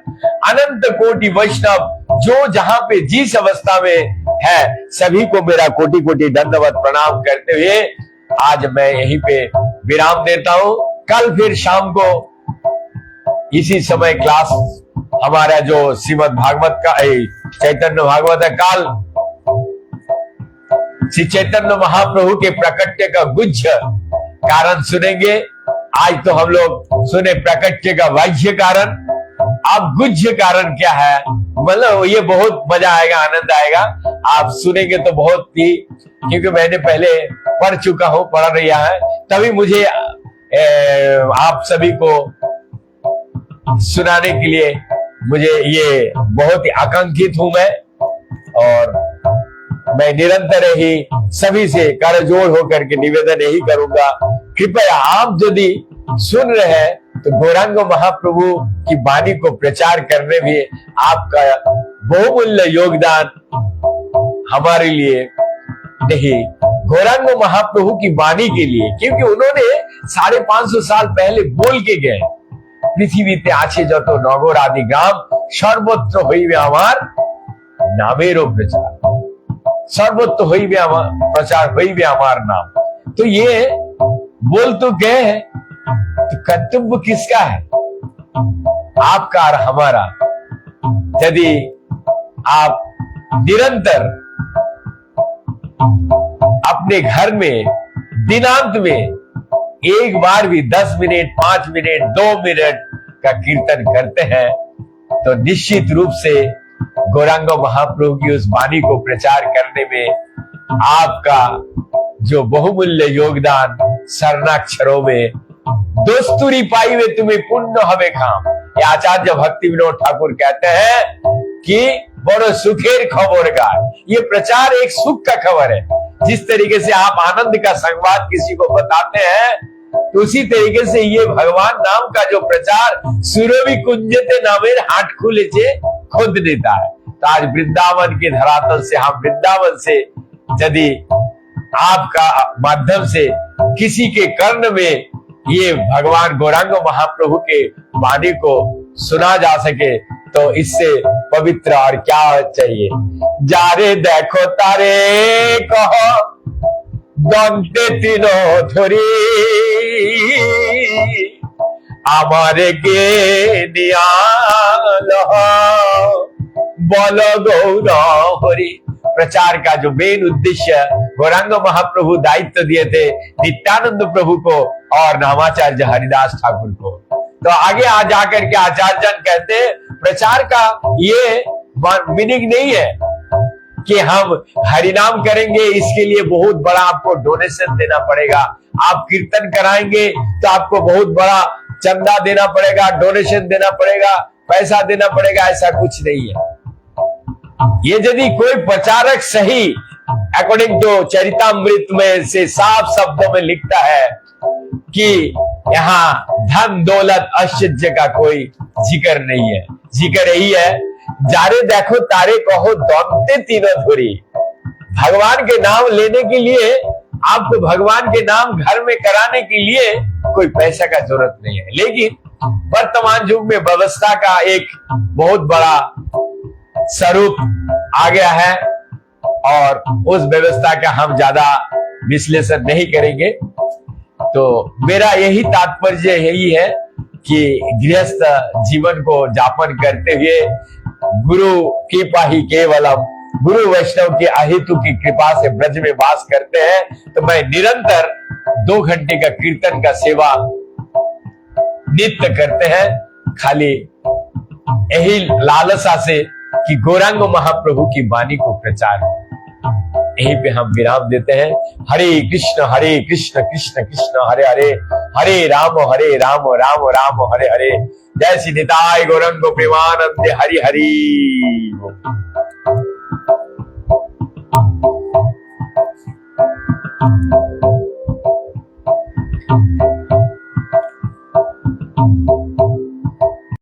अनंत कोटि वैष्णव जो जहां पे जिस अवस्था में है सभी को मेरा कोटि कोटि दंडवत प्रणाम करते हुए आज मैं यहीं पे विराम देता हूं। कल फिर शाम को इसी समय क्लास हमारा जो श्रीमद् भागवत का चैतन्य भागवत है, काल श्री चैतन्य महाप्रभु के प्रकट्य का गुच्छ कारण सुनेंगे। आज तो हम लोग सुने प्रकट्य का वाह्य कारण, अब गुच्छ कारण क्या है, मतलब ये बहुत मजा आएगा, आनंद आएगा। आप सुनेंगे तो बहुत ही, क्योंकि मैंने पहले पढ़ चुका हूं, पढ़ रहा है, तभी मुझे आप सभी को सुनाने के लिए मुझे ये बहुत ही आकांक्षित हूं मैं। और मैं निरंतर ही सभी से कर जोड़ होकर के निवेदन यही करूंगा, कृपया आप यदि सुन रहे हैं तो गौरांग महाप्रभु की वाणी को प्रचार करने में आपका बहुमूल्य योगदान हमारे लिए नहीं, गौरांग महाप्रभु की वाणी के लिए, क्योंकि उन्होंने 550 साल पहले बोल के गए, পৃথিবীতে আছে যত নগর আদি গ্রাম সর্বত্র হইবে আমার नामेरो प्रचार, सर्वत्र হইবে আমার प्रचार, হইবে আমার नाम। तो ये बोल तो गए हैं, तो कर्तव्य किसका है? आपका और हमारा। यदि आप निरंतर अपने घर में दिनांत में एक बार भी 10 मिनट, 5 मिनट, 2 मिनट का कीर्तन करते हैं तो निश्चित रूप से गौरांग महाप्रभु की उस वाणी को प्रचार करने में आपका जो बहुमूल्य योगदान शरणाक्षरों में दोस्तुरी पाई वे तुम्हें पुण्य हवे काम, ये आचार्य भक्ति विनोद ठाकुर कहते हैं कि बड़ो सुखेर खबर का ये प्रचार एक सुख का खबर है। जिस तरीके से आप आनंद का संवाद किसी को बताते हैं तो उसी तरीके से ये भगवान नाम का जो प्रचार सुरभि कुंजते नामेर हाट खुले से खुद देता है। तो आज वृंदावन के धरातल से, हम वृंदावन से यदि आपका माध्यम से किसी के कर्ण में ये भगवान गौरांग महाप्रभु के वाणी को सुना जा सके तो इससे पवित्र और क्या चाहिए। जारे देखो तारे कहो दंते तीनो धरी आमारे गे नियाल बोल गौर हरि। प्रचार का जो मेन उद्देश्य गौरांग महाप्रभु दायित्व दिए थे नित्यानंद प्रभु को और नामाचार्य हरिदास ठाकुर को। तो आगे आ जाकर के आचार्य जन कहते प्रचार का ये मीनिंग नहीं है कि हम हरिनाम करेंगे इसके लिए बहुत बड़ा आपको डोनेशन देना पड़ेगा, आप कीर्तन कराएंगे तो आपको बहुत बड़ा चंदा देना पड़ेगा, डोनेशन देना पड़ेगा, पैसा देना पड़ेगा, ऐसा कुछ नहीं है। ये यदि कोई प्रचारक सही अकॉर्डिंग टू चरितामृत में से साफ शब्दों में लिखता है कि यहाँ धन दौलत ऐश्वर्य का कोई जिक्र नहीं है, जिक्र यही है जारे देखो तारे कहो दौड़ते तीनों धुरी। भगवान के नाम लेने के लिए, आपको भगवान के नाम घर में कराने के लिए कोई पैसा का जरूरत नहीं है। लेकिन वर्तमान युग में व्यवस्था का एक बहुत बड़ा स्वरूप आ गया है और उस व्यवस्था का हम ज्यादा विश्लेषण नहीं करेंगे। तो मेरा यही तात्पर्य यही है कि गृहस्थ जीवन को यापन करते हुए गुरु कृपा ही केवलम, गुरु वैष्णव के अहेतु की कृपा से ब्रज में वास करते हैं। तो मैं निरंतर 2 घंटे का कीर्तन का सेवा नित्य करते हैं, खाली यही लालसा से कि गौरांग महाप्रभु की वाणी को प्रचार हो। यहीं पे हम विराम देते हैं। हरे कृष्ण कृष्ण कृष्ण हरे हरे, हरे राम राम राम हरे हरे। जय श्री निताय गौरंग प्रेमानंद हरि हरि।